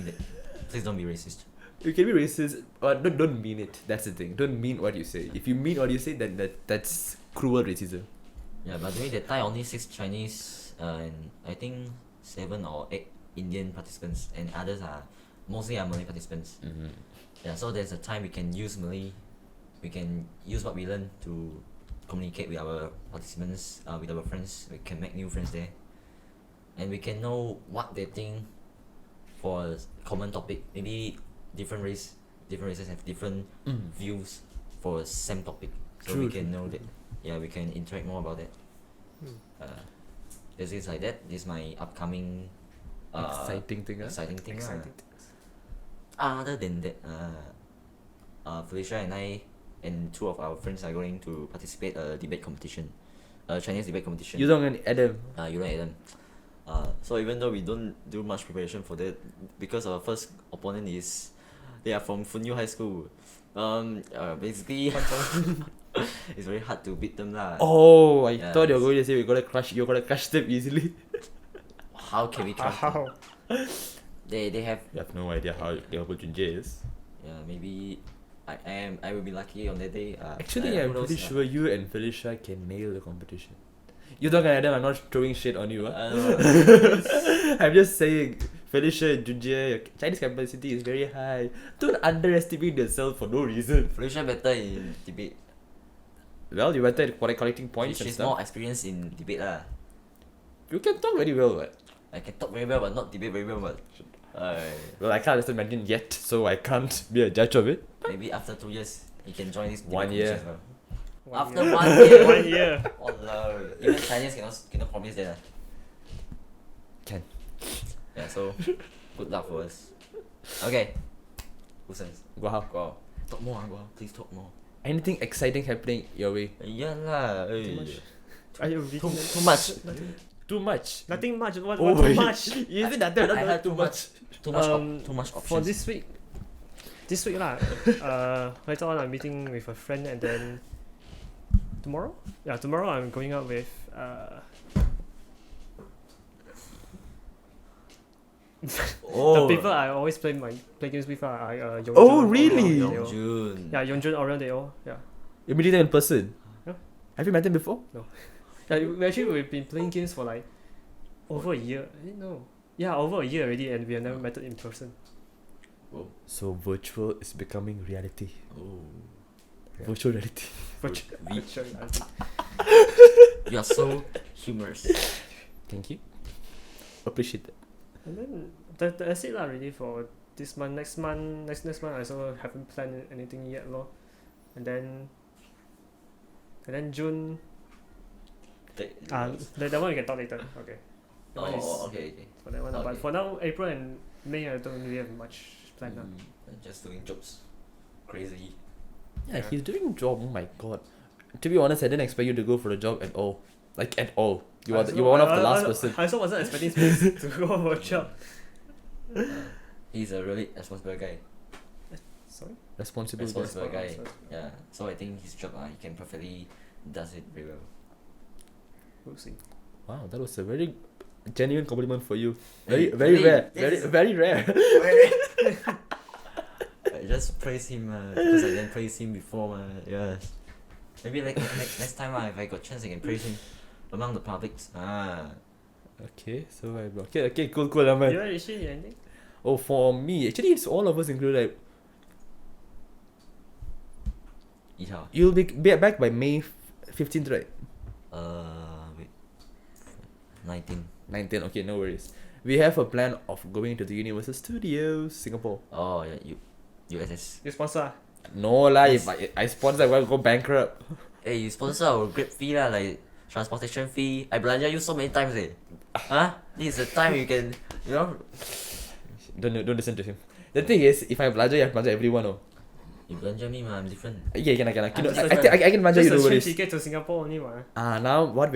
Speaker 2: racist.
Speaker 1: You can be racist, but don't mean it. That's the thing. Don't mean what you say. If you mean what you say, then that's cruel racism.
Speaker 2: Yeah, but during that time only 6 Chinese and I think 7 or 8 Indian participants, and others are mostly are Malay participants.
Speaker 1: Mm-hmm.
Speaker 2: Yeah, so there's a time we can use Malay, we can use what we learn to communicate with our participants, with our friends. We can make new friends there, and we can know what they think for a common topic. Maybe different races have different views for a same topic, so
Speaker 1: True,
Speaker 2: we can
Speaker 1: true,
Speaker 2: know that. Yeah, we can interact more about that.
Speaker 3: Hmm.
Speaker 2: This is like that. This is my upcoming
Speaker 1: Exciting thing, huh?
Speaker 2: exciting thing.
Speaker 3: Exciting.
Speaker 2: Other than that, Felicia and I and 2 of our friends are going to participate a debate competition, Chinese debate competition.
Speaker 1: You don't Adam.
Speaker 2: You don't Adam. So even though we don't do much preparation for that, because our first opponent is, they are from Funyu High School. Basically, it's very hard to beat them lah.
Speaker 1: Oh, I
Speaker 2: Yeah,
Speaker 1: thought you were
Speaker 2: it's-
Speaker 1: going to say you're gonna crush them easily.
Speaker 2: How can we trust them?
Speaker 3: How?
Speaker 2: They have,
Speaker 1: You have no idea how capable Jun Jie is.
Speaker 2: yeah, maybe I will be lucky on that day.
Speaker 1: Actually,
Speaker 2: who
Speaker 1: I'm
Speaker 2: knows,
Speaker 1: pretty sure you and Felicia can nail the competition. You don't Adam, I'm not throwing shit on you. Huh?
Speaker 2: I don't know.
Speaker 1: I'm just saying, Felicia and Jun Jie, your Chinese capacity is very high. Don't underestimate yourself for no reason.
Speaker 2: Felicia better in debate.
Speaker 1: Well, you better at collecting points and
Speaker 2: She's
Speaker 1: stuff.
Speaker 2: more experienced in debate lah.
Speaker 1: You can talk very well, what?
Speaker 2: I can talk very well, but not debate very well. But
Speaker 1: Well, I can't understand Mandarin yet, so I can't be a judge of it.
Speaker 2: maybe after 2 years, you can join this debate
Speaker 1: 1 year.
Speaker 2: competition as well.
Speaker 3: One
Speaker 2: After
Speaker 3: year.
Speaker 2: 1 year,
Speaker 3: 1 year.
Speaker 2: Walao. Even Chinese cannot promise that.
Speaker 1: Can.
Speaker 2: Yeah, so good luck for us. Okay. Who says?
Speaker 1: Guo Hao.
Speaker 2: Go out. Talk more, Guo Hao. Please talk more.
Speaker 1: Anything exciting happening your way?
Speaker 2: Yeah lah.
Speaker 1: much.
Speaker 3: Are you reading?
Speaker 2: Too much.
Speaker 1: Too much.
Speaker 3: Nothing much. What
Speaker 1: Oh,
Speaker 3: too much?
Speaker 1: You said nothing.
Speaker 2: I had too much. Too much options.
Speaker 3: For this week lah. Later on I'm meeting with a friend, and then tomorrow I'm going out with the people I always play games with are Yongjun.
Speaker 1: Oh, really?
Speaker 3: Orion,
Speaker 2: June.
Speaker 3: yeah, Yongjun, Orion, they all. Yeah.
Speaker 1: You're meeting them in person?
Speaker 3: Yeah.
Speaker 1: Have you met them before?
Speaker 3: Yeah, we've been playing games for like over a year. No. Yeah, over a year already, and we have never met in person.
Speaker 2: Whoa.
Speaker 1: So virtual is becoming reality.
Speaker 2: Oh.
Speaker 3: Yeah.
Speaker 1: Virtual reality.
Speaker 2: We,
Speaker 3: Sure,
Speaker 2: you are so humorous.
Speaker 1: Thank you. Appreciate that.
Speaker 3: and then that's it lah, really, for this month. Next month I also haven't planned anything yet lor. And then June. That one we can talk later. Okay. That one is
Speaker 2: Okay.
Speaker 3: for that one.
Speaker 2: Okay.
Speaker 3: But for now, April and May, I don't really have much planned.
Speaker 2: Just doing jobs. Crazy.
Speaker 1: Yeah,
Speaker 3: Yeah.
Speaker 1: he's doing job. Oh my god. To be honest, I didn't expect you to go for a job at all. Like at all. You were one of the last person.
Speaker 3: I also wasn't expecting space to go for a job.
Speaker 2: He's a really responsible guy.
Speaker 3: Sorry.
Speaker 1: Responsible.
Speaker 2: Responsible guy.
Speaker 3: Responsible.
Speaker 2: Yeah. So I think his job, he can perfectly does it very well.
Speaker 3: We'll see.
Speaker 1: Wow, that was a very genuine compliment for you.
Speaker 2: Hey,
Speaker 1: Very
Speaker 2: hey,
Speaker 1: rare.
Speaker 2: yes.
Speaker 1: Very rare.
Speaker 2: I just praise him because I didn't praise him before. Yes. Maybe like next time if I got chance I can praise him among the publics.
Speaker 1: Okay, so okay, cool, man.
Speaker 3: You want to share anything?
Speaker 1: Oh, for me, actually, it's all of us included. Like,
Speaker 2: Yeah.
Speaker 1: you'll be back by May 15th, right?
Speaker 2: Wait. 19.
Speaker 1: 19th. Okay, no worries. We have a plan of going to the Universal Studios, Singapore.
Speaker 2: Oh yeah, USS.
Speaker 3: You sponsor?
Speaker 1: No lah, if I sponsor, I will go bankrupt.
Speaker 2: Hey, you sponsor our Grab fee lah, like transportation fee. I belanja you so many times Huh? This is the time you can, you know.
Speaker 1: Don't listen to him. The thing is, if I belanja, I belanja everyone. Oh.
Speaker 2: You belanja me, I'm different.
Speaker 1: Yeah, I can.
Speaker 2: I'm
Speaker 1: You know,
Speaker 2: just
Speaker 1: I can belanja you.
Speaker 3: Just
Speaker 1: No
Speaker 3: a train
Speaker 1: worries.
Speaker 3: ticket to Singapore only, man.
Speaker 1: Now what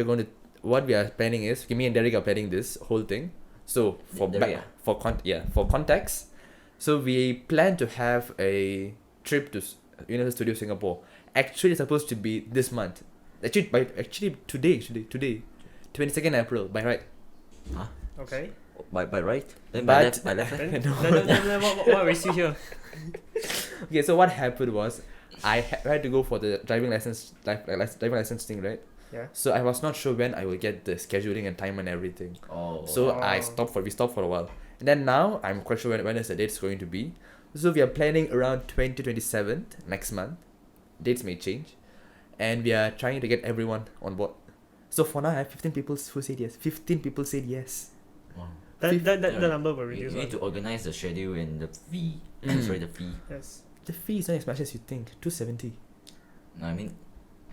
Speaker 1: we are planning is, me and Derek are planning this whole thing. So
Speaker 2: Derek,
Speaker 1: for context, so we plan to have a trip to Universal Studios Singapore. Actually, it's supposed to be this month, Actually today, 22nd April by right.
Speaker 3: Okay.
Speaker 2: By right? Then
Speaker 1: But-
Speaker 2: by left.
Speaker 3: Then,
Speaker 1: No.
Speaker 3: then what we see here?
Speaker 1: Okay, so what happened was I had to go for the driving license thing, right?
Speaker 3: Yeah.
Speaker 1: So I was not sure when I will get the scheduling and time and everything.
Speaker 2: Oh.
Speaker 1: So
Speaker 3: Oh.
Speaker 1: we stopped for a while. And then now I'm quite sure when is the date's going to be. So we are planning around 2027 next month. Dates may change. And we are trying to get everyone on board. So for now I have 15 people who said yes. 15 people said yes.
Speaker 2: Wow.
Speaker 3: The number will
Speaker 2: You
Speaker 3: reduce.
Speaker 2: need to organize the schedule and the fee. Sorry, the fee.
Speaker 3: Yes.
Speaker 1: The fee is not as much as you think. 270.
Speaker 2: No, I mean,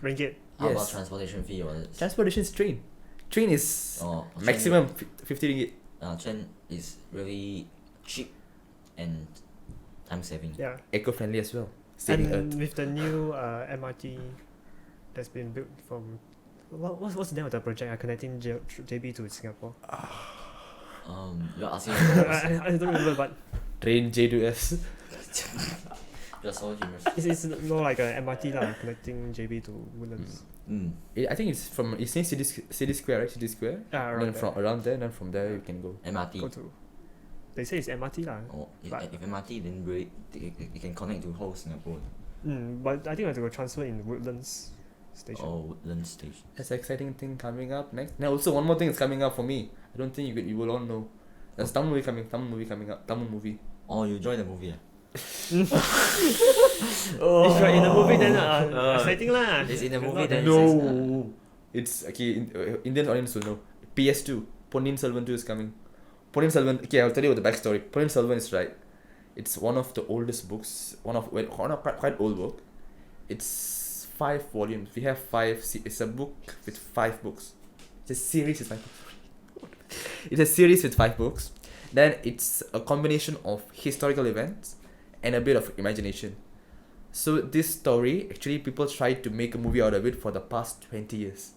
Speaker 3: Ringgit.
Speaker 2: how about
Speaker 1: Yes.
Speaker 2: transportation fee or
Speaker 1: Transportation is train. Train is
Speaker 2: Train-
Speaker 1: maximum 50 ringgit.
Speaker 2: train is really cheap and time saving.
Speaker 3: Yeah.
Speaker 1: Eco-friendly as well. Saving
Speaker 3: And
Speaker 1: Earth.
Speaker 3: with the new MRT that's been built from what's the name of the project? Connecting JB to Singapore.
Speaker 2: You're asking.
Speaker 3: I don't remember, but
Speaker 1: Train J to S.
Speaker 2: You're so humorous.
Speaker 3: it's more like a MRT lah, connecting JB to Woodlands.
Speaker 1: I think it's from it's near City Square, right? City Square.
Speaker 3: Ah,
Speaker 1: And then from around there, then from there you can go.
Speaker 2: MRT.
Speaker 3: Go to. They say it's MRT lah.
Speaker 2: Oh,
Speaker 3: But-
Speaker 2: if MRT then really they can connect to whole Singapore.
Speaker 3: But I think I have to go transfer in Woodlands station.
Speaker 2: Oh, Woodlands station.
Speaker 1: There's an exciting thing coming up next. Now also one more thing is coming up for me. I don't think you will all know. There's Tamil movie coming up. Tamil movie.
Speaker 2: Oh, you joined the movie.
Speaker 3: If you're in the movie, then exciting lah.
Speaker 2: It's in the
Speaker 3: If
Speaker 2: movie,
Speaker 3: not,
Speaker 2: then
Speaker 1: No, it's okay. Indian audience will know. PS2, Ponniyin Selvan 2 is coming. Ponniyin Selvan. Okay, I'll tell you the backstory. Ponniyin Selvan is right. It's one of the oldest books. One of quite old book. It's 5 volumes. We have 5. It's a book with 5 books. It's a series with 5 books. It's a series with 5 books. Then it's a combination of historical events and a bit of imagination. So this story, actually people tried to make a movie out of it for the past 20 years.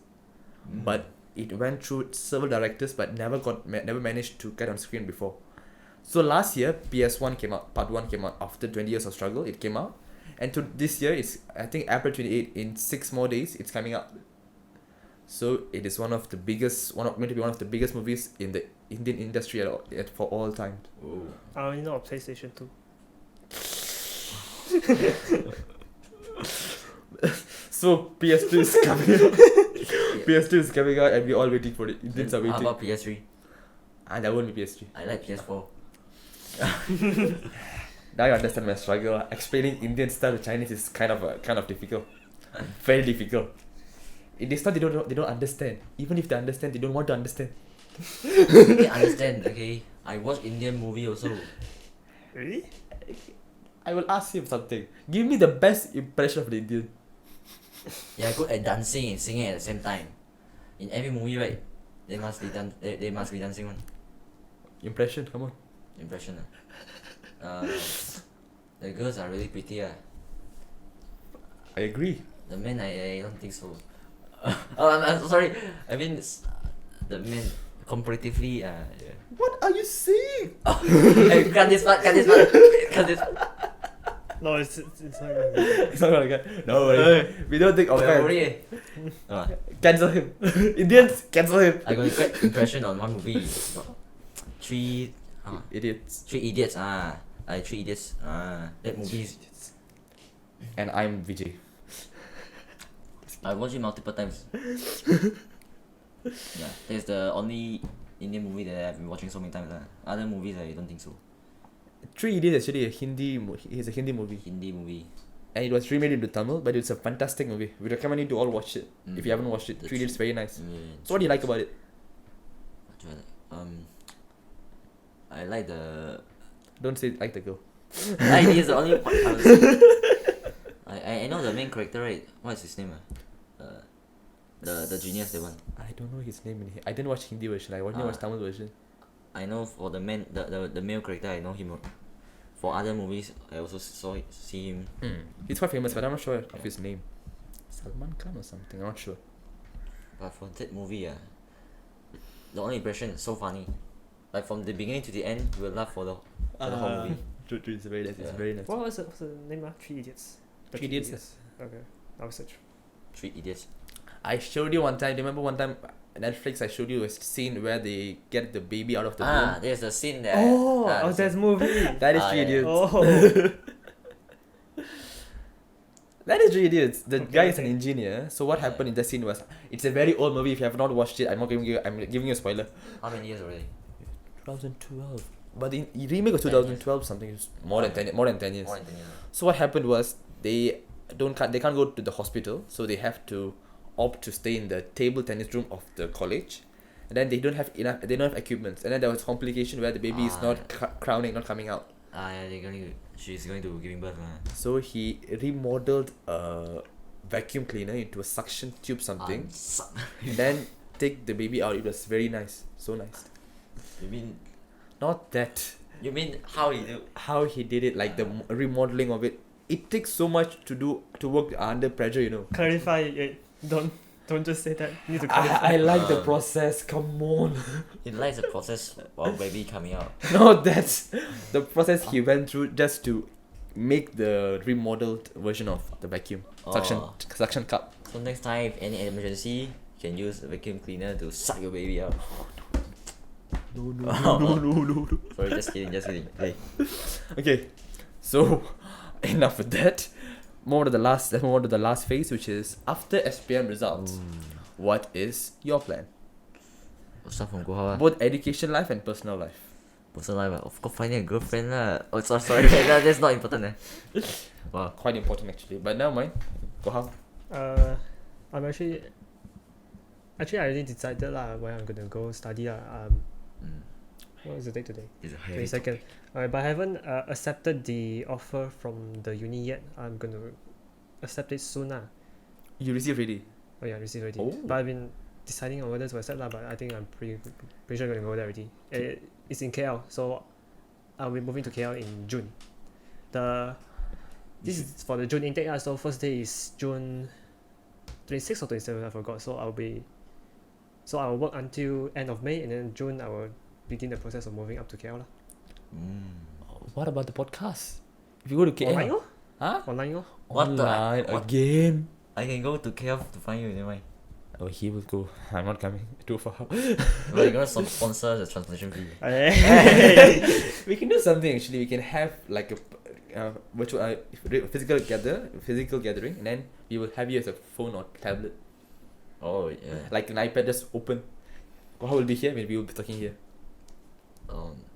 Speaker 1: But it went through several directors but never managed to get on screen before. So last year, PS1 came out, part 1 came out after 20 years of struggle, it came out. And to this year, it's I think April 28, in 6 more days, it's coming out. So it is going to be one of the biggest movies in the Indian industry for all time.
Speaker 2: Oh.
Speaker 3: I only know of PlayStation 2.
Speaker 1: So PS2 is coming out. PS2 is coming out and we're all waiting for it. Indians are
Speaker 2: How
Speaker 1: waiting.
Speaker 2: about PS3?
Speaker 1: And that won't be PS3.
Speaker 2: I like PS4.
Speaker 1: Now you understand my struggle. Explaining Indian style to Chinese is kind of difficult. Very difficult. In this time they don't understand. Even if they understand, they don't want to understand.
Speaker 2: Okay, understand, okay? I watch Indian movie also.
Speaker 3: Really?
Speaker 1: I will ask him something. Give me the best impression of the Indian.
Speaker 2: They are good at dancing and singing at the same time. In every movie, right? They must be dancing one.
Speaker 1: Impression, come on.
Speaker 2: Impression. The girls are really pretty.
Speaker 1: I agree.
Speaker 2: The men, I don't think so. I'm sorry. I mean, the men comparatively. Yeah.
Speaker 1: What are you saying?
Speaker 2: Hey, cut this part.
Speaker 3: No, it's not going to be.
Speaker 1: It's not gonna get. No worry. We don't take offense.
Speaker 2: Sorry.
Speaker 1: Cancel him. Indians, cancel him.
Speaker 2: I got a great impression on one movie. Three
Speaker 1: Idiots.
Speaker 2: Idiots. Three Idiots. That movie.
Speaker 1: And I'm Vijay.
Speaker 2: I watched it multiple times. Yeah, that's the only Indian movie that I've been watching so many times. Other movies, I don't think so.
Speaker 1: 3 Idiots actually a Hindi movie.
Speaker 2: Hindi movie.
Speaker 1: And it was remade into Tamil, but it's a fantastic movie. We recommend you to all watch it. If you haven't watched it, 3 Idiots is very nice. So what do you like about it?
Speaker 2: What do I like? I like the.
Speaker 1: Don't say like the girl.
Speaker 2: I think it's the only part I was. I know the main character, right? What's his name? The genius, the one.
Speaker 1: I don't know his name. I didn't watch Hindi version. I only watched Tamil version.
Speaker 2: I know for the male character, I know him. For other movies, I also see him.
Speaker 1: He's quite famous, but I'm not sure of his name. Salman Khan or something. I'm not sure.
Speaker 2: But for that movie, the only impression is so funny. Like from the beginning to the end, you will laugh for the whole movie.
Speaker 1: True, it's very nice. It's very nice.
Speaker 3: What's the name? 3 Idiots. The
Speaker 1: 3 Idiots.
Speaker 3: Okay, I'll search.
Speaker 2: 3 Idiots.
Speaker 1: I showed you one time. Remember one time Netflix? I showed you a scene where they get the baby out of the womb.
Speaker 2: There's a scene there.
Speaker 3: Oh, that's movie.
Speaker 1: That is
Speaker 2: Ah,
Speaker 1: Three
Speaker 2: yeah, yeah.
Speaker 1: Idiots.
Speaker 3: Oh.
Speaker 1: That is Three Idiots. The
Speaker 3: Okay,
Speaker 1: guy is an
Speaker 3: okay.
Speaker 1: engineer. So what happened in the scene was, it's a very old movie. If you have not watched it, I'm giving you a spoiler.
Speaker 2: How many years already?
Speaker 1: 2012. But the remake of 2012 something is more than 10 years.
Speaker 2: More than 10 years.
Speaker 1: So what happened was they can't go to the hospital, so they have to opt to stay in the table tennis room of the college, and then they don't have equipment, and then there was complication where the baby is not crowning, not coming out.
Speaker 2: Yeah, she's going to giving birth.
Speaker 1: So he remodeled a vacuum cleaner into a suction tube something, and then take the baby out. It was very nice, so nice.
Speaker 2: You mean
Speaker 1: Not that.
Speaker 2: you mean how he do?
Speaker 1: How he did it, like the remodeling of it. It takes so much to work under pressure, you know.
Speaker 3: Clarify it. Don't just say that. You need to clarify.
Speaker 1: I like the process. Come on.
Speaker 2: He likes the process while baby coming out.
Speaker 1: No, that's the process he went through just to make the remodeled version of the vacuum suction cup.
Speaker 2: So next time, if any emergency, you can use a vacuum cleaner to suck your baby out.
Speaker 1: No.
Speaker 2: Sorry, just kidding. Hey.
Speaker 1: Okay, so enough with that. Let's move on to the last phase, which is after SPM results. What is your plan?
Speaker 2: Start from Guo Hao.
Speaker 1: Both education life and personal life.
Speaker 2: Personal life, of course, finding a girlfriend lah. Oh, sorry, that's not important. Wow.
Speaker 1: Quite important actually, but never mind. Go how?
Speaker 3: I'm actually I already decided lah where I'm gonna go study lah. What is the date today?
Speaker 2: It's a heavy
Speaker 3: 22nd. Alright, but I haven't accepted the offer from the uni yet. I'm gonna accept it soon lah.
Speaker 1: You received already.
Speaker 3: Oh yeah, received already.
Speaker 1: Oh.
Speaker 3: But I've been deciding on whether to accept lah. But I think I'm pretty sure gonna go there already. It's in KL, so I'll be moving to KL in June. This is for the June intake lah. So first day is June 26th or 27th, I forgot. So I'll work until end of May, and then June I will begin the process of moving up to KL lah.
Speaker 1: What about the podcast? If you go to KL,
Speaker 3: Online lor.
Speaker 1: huh?
Speaker 3: Online lor.
Speaker 2: What the?
Speaker 1: Online
Speaker 2: What?
Speaker 1: again?
Speaker 2: I can go to KL to find you, never mind.
Speaker 1: Oh, he will go. I'm not coming. Too far.
Speaker 2: But you're gonna sponsor the translation fee.
Speaker 1: We can do something actually. We can have like a virtual physical gathering, and then we will have you as a phone or tablet,
Speaker 2: Oh yeah.
Speaker 1: like an iPad just open. How will be here when we will be talking here?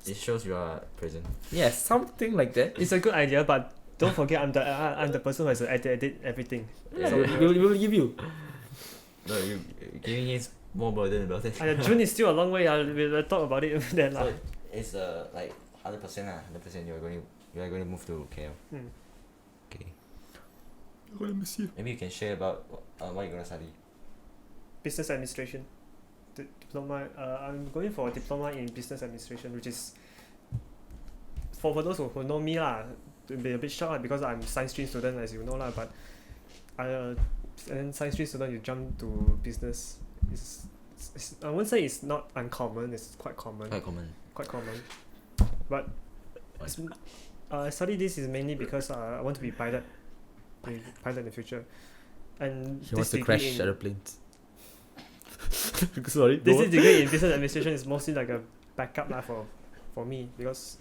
Speaker 2: It shows you are present.
Speaker 1: Yeah, something like that.
Speaker 3: It's a good idea, but don't forget I'm the person who has to edit everything.
Speaker 2: Yeah,
Speaker 1: So we will give you.
Speaker 2: No, you giving him more burden about it.
Speaker 3: June is still a long way. We'll talk about it then lah.
Speaker 2: So it's like 100% lah. 100% you are going to move to KL. Okay.
Speaker 1: I'm gonna miss you.
Speaker 2: Maybe you can share about what you're gonna study.
Speaker 3: Business administration. Diploma. I'm going for a diploma in business administration, which is for those who know me lah. To be a bit shocked because I'm science stream student, as you know lah. But and science stream student, you jump to business. I won't say it's not uncommon. It's quite common. Quite common. But I study this is mainly because I want to be pilot in the future. And
Speaker 1: He
Speaker 3: this
Speaker 1: wants to
Speaker 3: degree
Speaker 1: crash
Speaker 3: in-
Speaker 1: aeroplanes. Sorry.
Speaker 3: This degree in business administration is mostly like a backup lah for me, because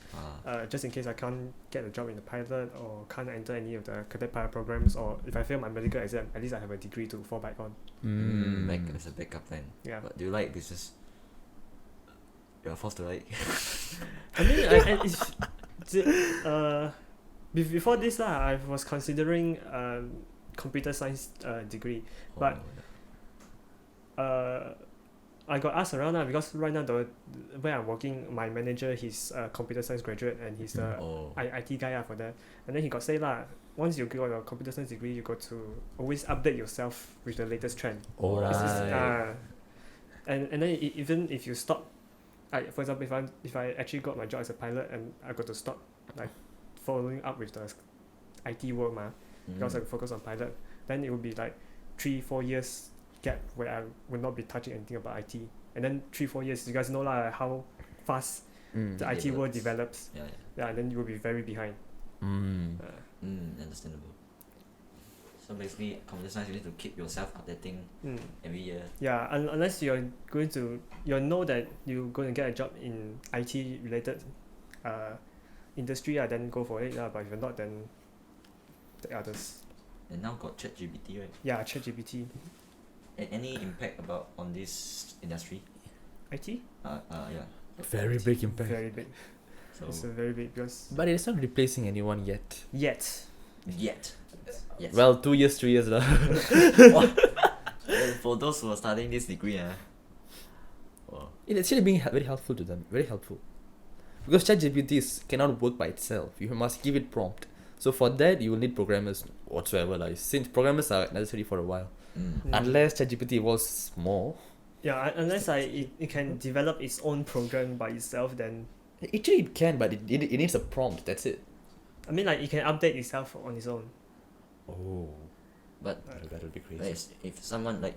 Speaker 3: just in case I can't get a job in the pilot or can't enter any of the cadet pilot programs, or if I fail my medical exam, at least I have a degree to fall back on.
Speaker 2: As a backup plan.
Speaker 3: Yeah.
Speaker 2: But do you like business? You're forced to like.
Speaker 3: I mean, before this lah, I was considering computer science degree, but I got asked around lah, because right now where I'm working, my manager, he's a computer science graduate and he's the IT guy for that. And then he got say lah, once you got your computer science degree, you got to always update yourself with the latest trend.
Speaker 1: Alright.
Speaker 3: And then even if you stop, for example, if I actually got my job as a pilot and I got to stop like following up with the IT work because I focus on pilot, then it would be like 3-4 years gap where I will not be touching anything about IT. And then 3-4 years, you guys know lah how fast the IT world develops.
Speaker 2: Yeah.
Speaker 3: And then you will be very behind.
Speaker 2: Understandable. So basically, computer science you need to keep yourself updating every year.
Speaker 3: Yeah, unless you're going to you know that you're going to get a job in IT related industry, then go for it. But if you're not, then take others.
Speaker 2: And now got ChatGPT, right?
Speaker 3: Yeah, ChatGPT.
Speaker 2: Any impact about on this industry?
Speaker 3: IT?
Speaker 2: Yeah.
Speaker 1: Very big impact.
Speaker 3: Very big.
Speaker 2: So
Speaker 3: It's a very big because
Speaker 1: But it's not replacing anyone yet.
Speaker 3: yet.
Speaker 2: yet. Yes.
Speaker 1: Well, 2 years, 3 years now.
Speaker 2: And for those who are studying this degree, wow.
Speaker 1: It's actually being very helpful to them. Very helpful. Because ChatGPT cannot work by itself. You must give it prompt. So for that, you will need programmers whatsoever. Like, since programmers are necessary for a while. Unless ChatGPT evolves more.
Speaker 3: Yeah, unless it can develop its own program by itself, then
Speaker 1: Actually, it can, but it needs a prompt. That's it.
Speaker 3: I mean, like, it can update itself on its own.
Speaker 1: Oh.
Speaker 2: But
Speaker 1: That would be crazy.
Speaker 2: like, if someone like,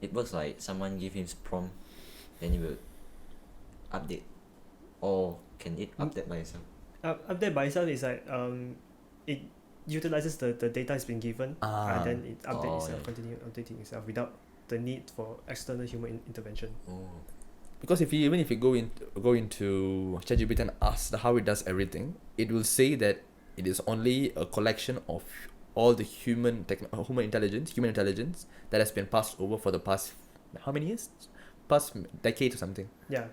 Speaker 2: it works like someone give him prompt, then it will update, or can it update by itself?
Speaker 3: Update by itself is like it utilizes the data it's been given, and then it updates itself, continue updating itself without the need for external human intervention.
Speaker 2: Oh.
Speaker 1: Because if you go into ChatGPT and ask how it does everything, it will say that it is only a collection of all the human intelligence that has been passed over for the past how many years? Past decade or something.
Speaker 3: Yeah,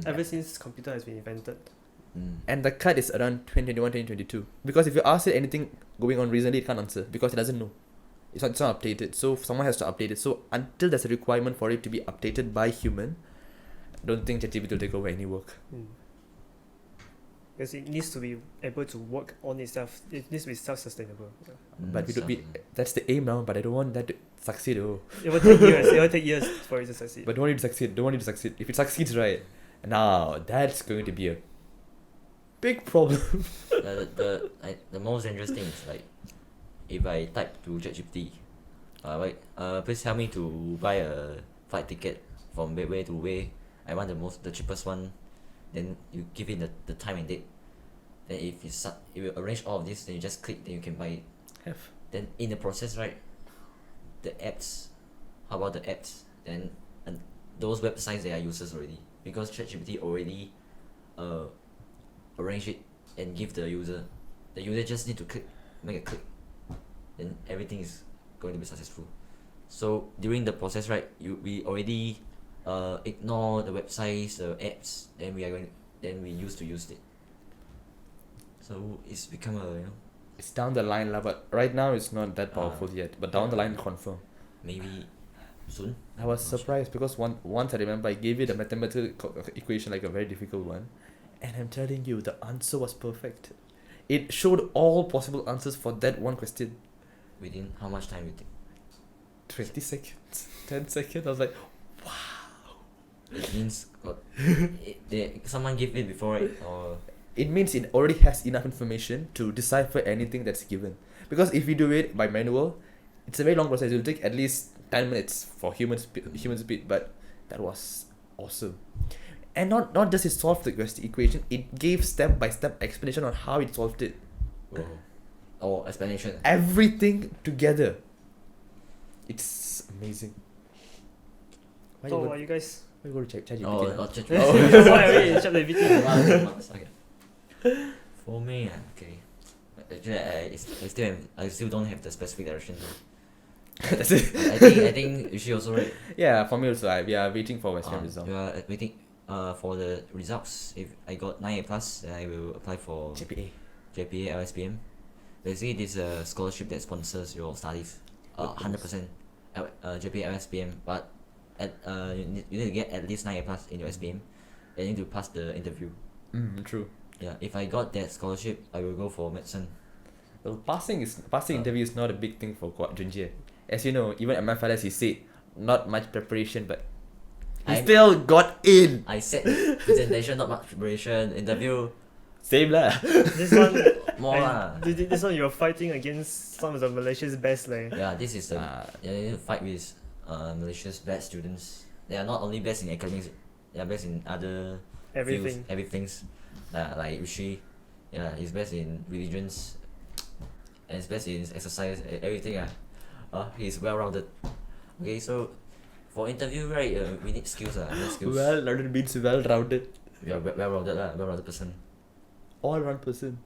Speaker 3: ever since computer has been invented.
Speaker 1: And the cut is around 2021, 2022. Because if you ask it anything going on recently, it can't answer because it doesn't know. It's not updated. So someone has to update it. So until there's a requirement for it to be updated by human, I don't think ChatGPT will take over any work.
Speaker 3: Because it needs to be able to work on itself. It needs to be self-sustainable. Yeah.
Speaker 1: But that's the aim now. But I don't want that to succeed. Oh.
Speaker 3: It will take years. It will take years for it to succeed.
Speaker 1: But don't want it to succeed. Don't want it to succeed. If it succeeds, right, now that's going to be a big problem.
Speaker 2: The most interesting is like, if I type to ChatGPT, please help me to buy a flight ticket from where to where. I want the cheapest one. Then you give it the time and date. Then if it will arrange all of this, then you just click, then you can buy it. Then in the process, right, the apps, how about the apps? Then those websites, they are useless already because ChatGPT already arrange it and give the user. The user just need to make a click, then everything is going to be successful. So during the process, right, we already ignore the websites, the apps, then we used to use it. So it's become
Speaker 1: It's down the line, but right now it's not that powerful yet. But down the line, confirm.
Speaker 2: Maybe soon.
Speaker 1: I was surprised because once I remember I gave it a mathematical equation, like a very difficult one, and I'm telling you the answer was perfect. It showed all possible answers for that one question.
Speaker 2: Within how much time you think?
Speaker 1: 20 seconds, 10 seconds. I was like,
Speaker 2: It means someone gave it before, right? Or
Speaker 1: it means it already has enough information to decipher anything that's given. Because if you do it by manual, it's a very long process. It will take at least 10 minutes for human speed. But that was awesome. And not just it solved the equation, it gave step-by-step explanation on how it solved it.
Speaker 2: explanation.
Speaker 1: Everything together. It's amazing.
Speaker 3: So what you guys?
Speaker 1: Why you go to ChatGPT?
Speaker 2: ChatGPT.
Speaker 3: Why are we in ChatGPT?
Speaker 2: Okay. For me, okay. Actually, I still don't have the specific direction.
Speaker 1: That's it.
Speaker 2: I think Rishiey also, right?
Speaker 1: Yeah, for me also, we are waiting for Western result.
Speaker 2: We are waiting for the results. If I got 9A+, then I will apply for
Speaker 1: JPA,
Speaker 2: LSPM. Basically, this is a scholarship that sponsors your studies. 100% JPA LSPM, but you need to get at least 9A+ in your SPM. Then you need to pass the interview.
Speaker 1: True.
Speaker 2: Yeah, if I got that scholarship, I will go for medicine.
Speaker 1: Well, passing interview is not a big thing for Jun Jie. As you know, even at MFLS, he said not much preparation, but he still got in.
Speaker 2: I said presentation, not much preparation. Interview,
Speaker 1: Same lah.
Speaker 3: This one
Speaker 2: more lah.
Speaker 3: This one you're fighting against some of the Malaysia's best like.
Speaker 2: Yeah, this is you need to fight with Malaysia's best students. They are not only best in academics, they are best in other
Speaker 3: Everything.
Speaker 2: fields, everythings. Like Rishiey, yeah, he's best in religions, and he's best in exercise, everything. He's well-rounded. Okay, so for interview, right, we need skills. We need skills.
Speaker 1: Well-rounded means well-rounded.
Speaker 2: Yeah, well-rounded well-rounded person.
Speaker 1: All-round person.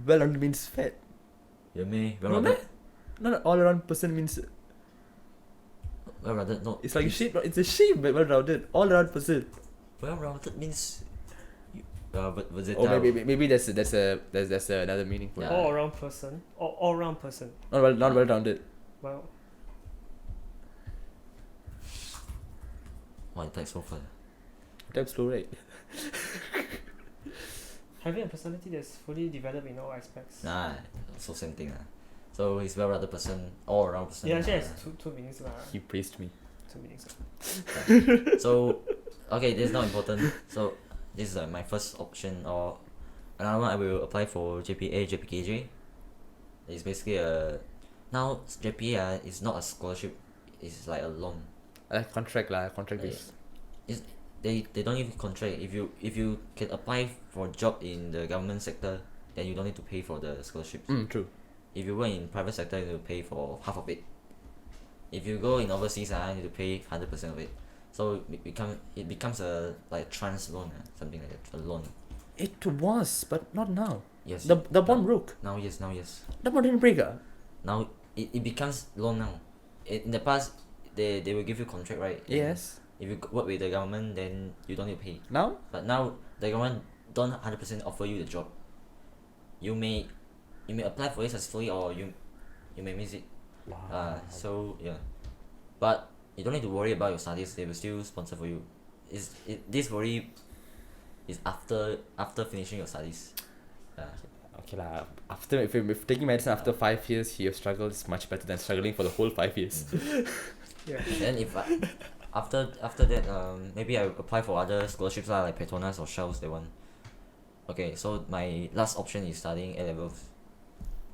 Speaker 1: Well-rounded means fat.
Speaker 2: Yeah, me,
Speaker 1: No,
Speaker 2: well-rounded.
Speaker 1: no, all-around person means
Speaker 2: Well-rounded, no.
Speaker 1: it's like a shape. It's a shape, but well-rounded. All-around person.
Speaker 2: Well-rounded means versatile.
Speaker 1: Or maybe that's another meaning for
Speaker 2: Yeah.
Speaker 1: it.
Speaker 3: All around person. All round person.
Speaker 1: Not well-rounded.
Speaker 3: Well,
Speaker 2: Why it takes so far?
Speaker 1: Type slow, right?
Speaker 3: having a personality that's fully developed in all aspects.
Speaker 2: Nah, so same thing. So he's well-rounded person, all-around person.
Speaker 3: Yeah, actually, it's two meanings lah.
Speaker 1: He praised me.
Speaker 3: 2 meanings.
Speaker 2: So, okay, this is not important. So, this is my first option, or another one I will apply for JPA, JPKJ. It's basically now JPA is not a scholarship, it's like a loan.
Speaker 1: Contract based.
Speaker 2: They don't give contract. If you can apply for job in the government sector, then you don't need to pay for the scholarship.
Speaker 1: True.
Speaker 2: If you work in private sector, you need to pay for half of it. If you go in overseas, you need to pay 100% of it. So it becomes a like trans loan, something like that, a loan.
Speaker 1: It was, but not now.
Speaker 2: Yes.
Speaker 1: The bond broke.
Speaker 2: Now yes.
Speaker 1: The bond didn't break.
Speaker 2: Now it becomes loan now. In the past, they will give you contract, right?
Speaker 1: Yes.
Speaker 2: If you work with the government, then you don't need to pay.
Speaker 1: Now?
Speaker 2: But now the government don't 100% offer you the job. You may apply for it successfully, or you may miss it.
Speaker 1: Wow.
Speaker 2: So yeah, but you don't need to worry about your studies. They will still sponsor for you. This worry is after finishing your studies.
Speaker 1: Okay lah. After if taking medicine after 5 years, he have struggled is much better than struggling for the whole 5 years.
Speaker 3: Yeah.
Speaker 2: Then if after that maybe I will apply for other scholarships like Petronas or Shells, that one. Okay, so my last option is studying A levels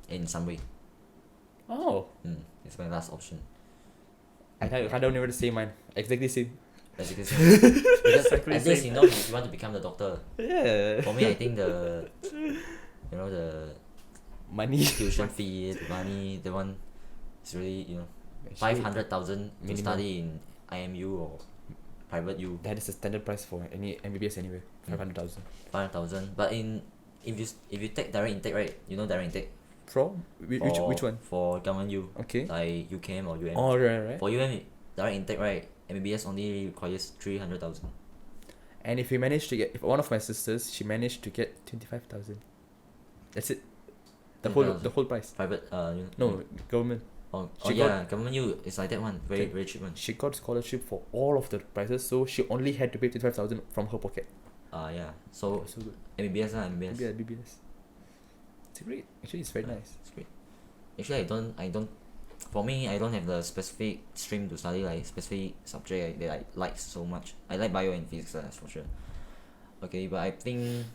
Speaker 2: in some way.
Speaker 1: Oh.
Speaker 2: It's my last option.
Speaker 1: I don't know what to say mine. Exactly same.
Speaker 2: Basically, because
Speaker 3: Exactly
Speaker 2: at least
Speaker 3: same.
Speaker 2: you know if you want to become the doctor.
Speaker 1: Yeah.
Speaker 2: For me, I think the
Speaker 1: Money.
Speaker 2: tuition fee, the money, the one is really 500,000 to
Speaker 1: minimum.
Speaker 2: study in IMU or private U.
Speaker 1: That is the standard price for any MBBS anyway. 500,000.
Speaker 2: 500,000. But if you take direct intake, right? You know direct intake.
Speaker 1: From which one?
Speaker 2: For government U.
Speaker 1: Okay.
Speaker 2: Like UKM or UM.
Speaker 1: Oh right.
Speaker 2: For UM direct intake, right? MBBS only requires 300,000.
Speaker 1: And if if one of my sisters, she managed to get 25,000. That's it. The whole price.
Speaker 2: Private
Speaker 1: No, government. She
Speaker 2: government U is like that one. Very very cheap one.
Speaker 1: She got scholarship for all of the prices, so she only had to pay 25,000 from her pocket.
Speaker 2: So
Speaker 1: So good.
Speaker 2: MBBS MBBS.
Speaker 1: Yeah, BBS. It's great. Actually, it's very nice.
Speaker 2: It's great. Actually, I don't. For me, I don't have the specific stream to study, like specific subject that I like so much. I like bio and physics, that's for sure. Okay, but I think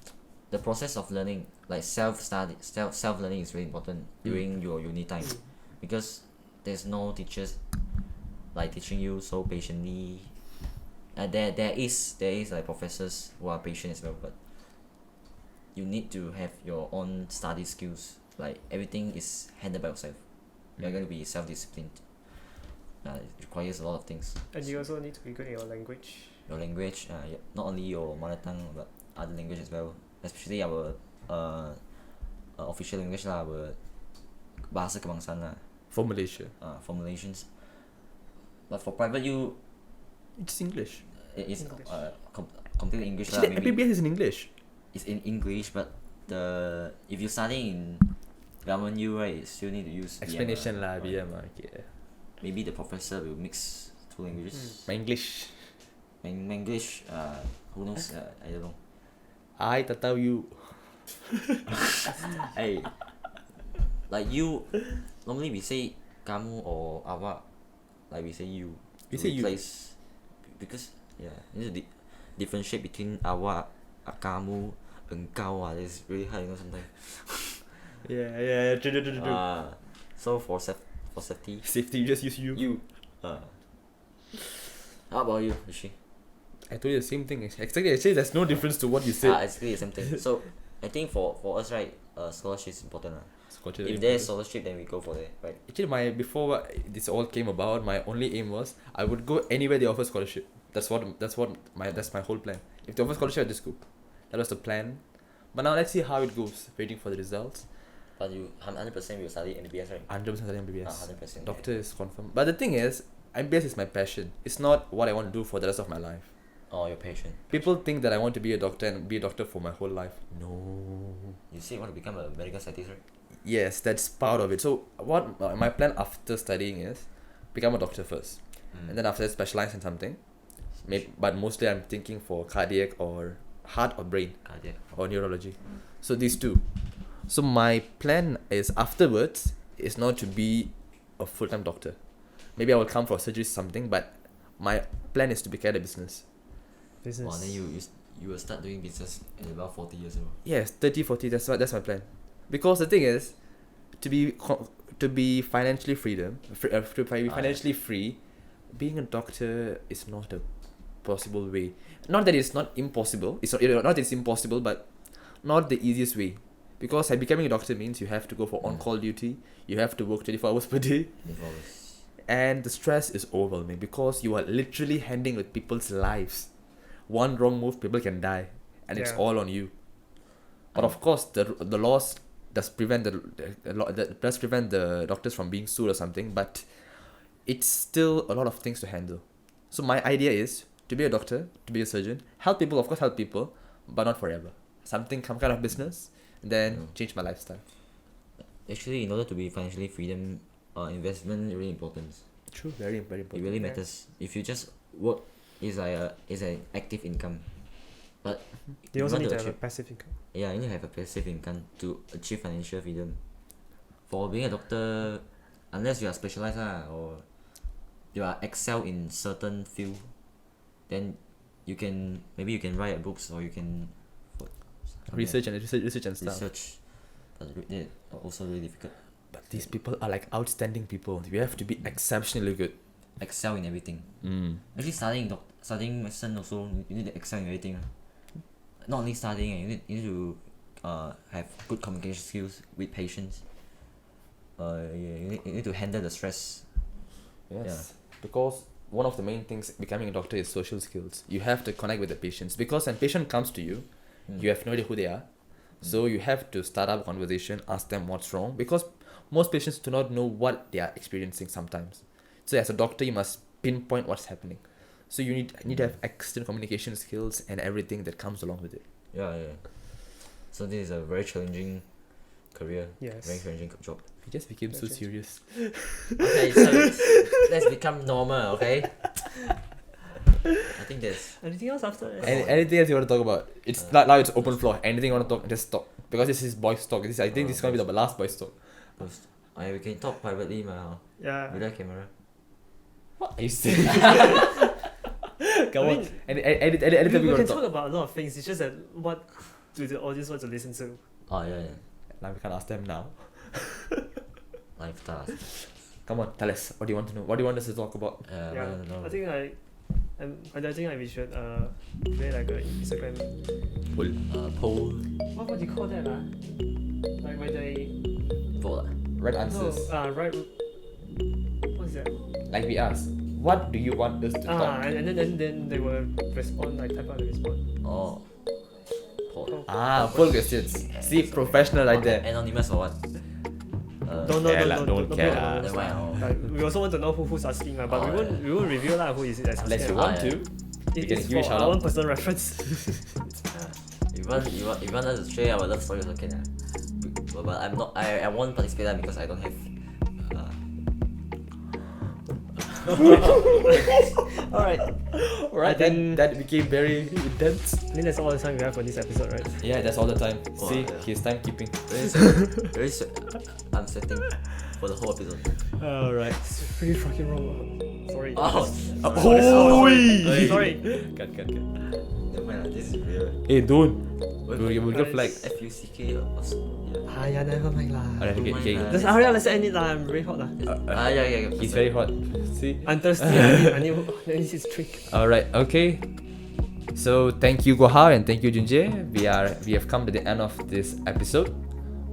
Speaker 2: the process of learning, like self-learning is really important during your uni time, because there's no teachers like teaching you so patiently. There is like professors who are patient as well, but you need to have your own study skills. Like everything is handled by yourself. You're going to be self-disciplined. It requires a lot of things.
Speaker 3: And you also need to be good in your language.
Speaker 2: Your language, not only your mother tongue, but other language as well. Especially our official language lah, our bahasa kebangsaan lah.
Speaker 1: For Malaysia.
Speaker 2: For Malaysians. But for private U,
Speaker 1: It's English.
Speaker 2: it's
Speaker 3: English.
Speaker 2: completely English lah.
Speaker 1: Actually, MBBS is in English.
Speaker 2: It's in English, but if you study in government U, right, you still need to use
Speaker 1: Explanation lah,
Speaker 2: BM.
Speaker 1: BM. Okay.
Speaker 2: Maybe the professor will mix two languages.
Speaker 1: My English.
Speaker 2: My English, who knows? I don't know.
Speaker 1: I tak tahu you.
Speaker 2: Hey, like you, normally we say kamu or awak, like we say you.
Speaker 1: We say you.
Speaker 2: Replace, because there's a differentiate between awak, kamu, engkau. It's really hard, sometimes.
Speaker 1: Yeah. True.
Speaker 2: So for safety.
Speaker 1: Safety, you just use you.
Speaker 2: You. How about you, Rishiey?
Speaker 1: I told you the same thing. Actually, there's no difference to what you said.
Speaker 2: It's really the same thing. So I think for us, right, scholarship is important.
Speaker 1: Scholarship
Speaker 2: If
Speaker 1: is
Speaker 2: there's
Speaker 1: important.
Speaker 2: scholarship, then we go for it, right?
Speaker 1: Actually, before this all came about, my only aim was I would go anywhere they offer scholarship. That's my whole plan. If they offer scholarship, I just go. That was the plan. But now let's see how it goes. Waiting for the results.
Speaker 2: But you 100% will study MBBS, right?
Speaker 1: 100% MBBS.
Speaker 2: 100%.
Speaker 1: Doctor is confirmed. But the thing is, MBBS is my passion. It's not what I want to do for the rest of my life.
Speaker 2: Oh, your passion.
Speaker 1: People think that I want to be a doctor and be a doctor for my whole life. No.
Speaker 2: You say you want to become a medical scientist, right?
Speaker 1: Yes, that's part of it. So what my plan after studying is become a doctor first, and then after that specialize in something. But mostly I'm thinking for cardiac or heart or brain
Speaker 2: Cardiac.
Speaker 1: or neurology. So these two. So my plan is afterwards is not to be a full-time doctor. Maybe I will come for surgery something, but my plan is to be carry a business.
Speaker 3: Business.
Speaker 2: Wow, then you will start doing business in about 40 years old.
Speaker 1: Yes, 30, 40, that's my plan. Because the thing is, to be financially financially free, being a doctor is not a possible way. Not that it's not impossible. Not that it's impossible, but not the easiest way. Because becoming a doctor means you have to go for on-call duty. You have to work 24 hours per day. And the stress is overwhelming because you are literally handling with people's lives. One wrong move, people can die, and it's
Speaker 3: Yeah.
Speaker 1: all on you. But of course, the laws does prevent does prevent the doctors from being sued or something. But it's still a lot of things to handle. So my idea is to be a doctor, to be a surgeon, help people, of course, help people, but not forever. Some kind of business, and then change my lifestyle.
Speaker 2: Actually, in order to be financially freedom, investment really important.
Speaker 1: True, very very
Speaker 2: It
Speaker 1: important.
Speaker 2: really
Speaker 3: Yeah.
Speaker 2: matters. If you just work, it's an active income. But
Speaker 3: You also
Speaker 2: want
Speaker 3: need to
Speaker 2: to
Speaker 3: have a
Speaker 2: achieve-
Speaker 3: passive income.
Speaker 2: Yeah, you need to have a passive income to achieve financial freedom. For being a doctor, unless you are specialized or you are excel in certain field, then you can write books or you can
Speaker 1: Research and stuff.
Speaker 2: research. But it also really difficult.
Speaker 1: But these people are like outstanding people. You have to be exceptionally good.
Speaker 2: Excel in everything. Actually, studying medicine also you need to excel in everything. Not only studying, you need to have good communication skills with patients. You need to handle the stress.
Speaker 1: Yes. Because one of the main things becoming a doctor is social skills. You have to connect with the patients. Because when patient comes to you, you have no idea who they are. So you have to start up a conversation, ask them what's wrong. Because most patients do not know what they are experiencing sometimes. So as a doctor, you must pinpoint what's happening. So you need to have excellent communication skills and everything that comes along with it.
Speaker 2: Yeah. So this is a very challenging career.
Speaker 3: Yes.
Speaker 2: Very challenging job.
Speaker 1: We just became so
Speaker 3: That's it.
Speaker 1: serious.
Speaker 2: Okay, so let's become normal, okay? I think that's
Speaker 3: Anything else after that?
Speaker 1: Anything else you want to talk about? It's now it's open floor. Anything you want to talk, just talk. Because this is boys talk. I think this is gonna be the last boys talk.
Speaker 2: we can talk privately,
Speaker 3: Yeah.
Speaker 2: without camera.
Speaker 1: What are you saying? Come
Speaker 3: I
Speaker 1: on.
Speaker 3: mean,
Speaker 1: Anything
Speaker 3: we
Speaker 1: you
Speaker 3: can
Speaker 1: want to
Speaker 3: talk
Speaker 1: talk.
Speaker 3: about a lot of things. It's just that what do the audience want to listen to?
Speaker 2: Oh yeah.
Speaker 1: Now we can't ask them now.
Speaker 2: Life task.
Speaker 1: Come on, tell us. What do you want to know? What do you want us to talk about?
Speaker 3: Yeah.
Speaker 2: I don't know.
Speaker 3: I think we should create like a Instagram.
Speaker 2: Poll
Speaker 3: What would you call that? Like when they
Speaker 2: vote.
Speaker 1: Right answers.
Speaker 3: right. What's that?
Speaker 1: Like we asked, what do you want us to talk?
Speaker 3: And then they will respond, like type out the response.
Speaker 2: Oh. Poll.
Speaker 1: Full questions. See, professional right there.
Speaker 2: Anonymous or what?
Speaker 3: Don't
Speaker 1: care
Speaker 3: put
Speaker 1: lah.
Speaker 3: anonymous
Speaker 2: Never
Speaker 3: lah.
Speaker 2: mind.
Speaker 3: Like, we also want to know who's asking lah, but
Speaker 2: Oh,
Speaker 3: we won't reveal lah who is it that's
Speaker 1: Unless
Speaker 3: asking.
Speaker 1: you want
Speaker 2: yeah.
Speaker 1: to.
Speaker 3: It
Speaker 1: you can
Speaker 3: is
Speaker 1: give a
Speaker 3: for
Speaker 1: shout
Speaker 3: our
Speaker 1: out.
Speaker 3: own personal reference.
Speaker 2: If you want us to share our love stories, okay lah. But I'm not. I won't participate lah because I don't have.
Speaker 3: Alright.
Speaker 1: Alright, then that became very intense.
Speaker 3: I think that's all the time we have for this episode, right?
Speaker 1: Yeah, that's all the time.
Speaker 2: Wow,
Speaker 1: See,
Speaker 2: yeah.
Speaker 1: he's timekeeping.
Speaker 2: I'm setting for the whole episode.
Speaker 3: Alright. It's pretty fucking wrong. Sorry.
Speaker 2: Oh.
Speaker 3: Sorry.
Speaker 1: Cut.
Speaker 2: Never mind lah. This is real.
Speaker 1: Hey, don't.
Speaker 2: Wait,
Speaker 1: We'll get flag.
Speaker 2: FUCK also. Yeah.
Speaker 3: Yeah, never mind lah.
Speaker 1: Alright, okay.
Speaker 2: Don't mind lah.
Speaker 3: Just hurry up, let's end it lah. I'm very hot lah.
Speaker 2: Yeah.
Speaker 1: He's very hot. See?
Speaker 3: I'm thirsty. I need this trick.
Speaker 1: Alright, okay. So thank you Guo Hao and thank you Jun Jie. We have come to the end of this episode.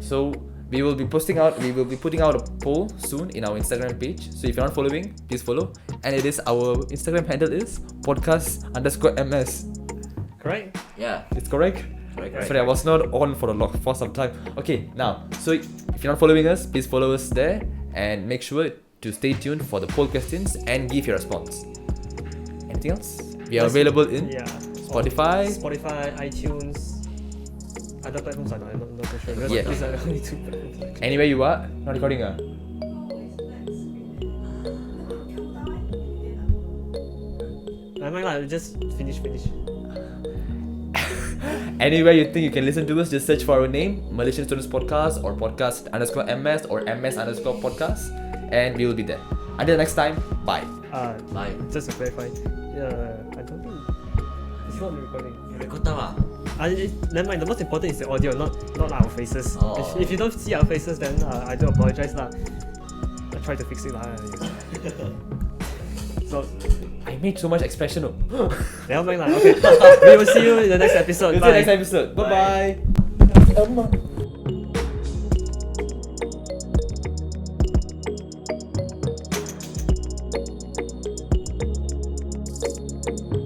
Speaker 1: So we will be putting out a poll soon in our Instagram page. So if you're not following, please follow. And it is our Instagram handle is podcast_ms.
Speaker 3: Correct?
Speaker 2: Yeah.
Speaker 1: It's correct?
Speaker 2: Correct.
Speaker 1: Sorry, I was not on for some time. Okay, now, so if you're not following us, please follow us there and make sure to stay tuned for the poll questions and give your response. Anything else? We are available in Spotify,
Speaker 3: iTunes, other platforms. I'm not too sure.
Speaker 1: Yeah.
Speaker 3: These are the only two platforms.
Speaker 1: anywhere you are. Not recording,
Speaker 4: Oh, it's next screen. Come down.
Speaker 3: Never mind lah, just finish.
Speaker 1: Anywhere you think you can listen to us, just search for our name, Malaysian Students Podcast or podcast_ms or ms_podcast, and we will be there. Until next time, bye.
Speaker 2: Bye.
Speaker 3: Just to clarify, I don't think it's not recording.
Speaker 2: Record tau ah.
Speaker 3: Never mind. The most important is the audio, not our faces.
Speaker 2: Oh.
Speaker 3: If you don't see our faces, then I do apologize lah. I try to fix it lah. So
Speaker 1: I made so much expression.
Speaker 3: never mind lah. Okay, we will see you in the next episode.
Speaker 1: Until
Speaker 3: Bye.
Speaker 1: next episode. Bye bye.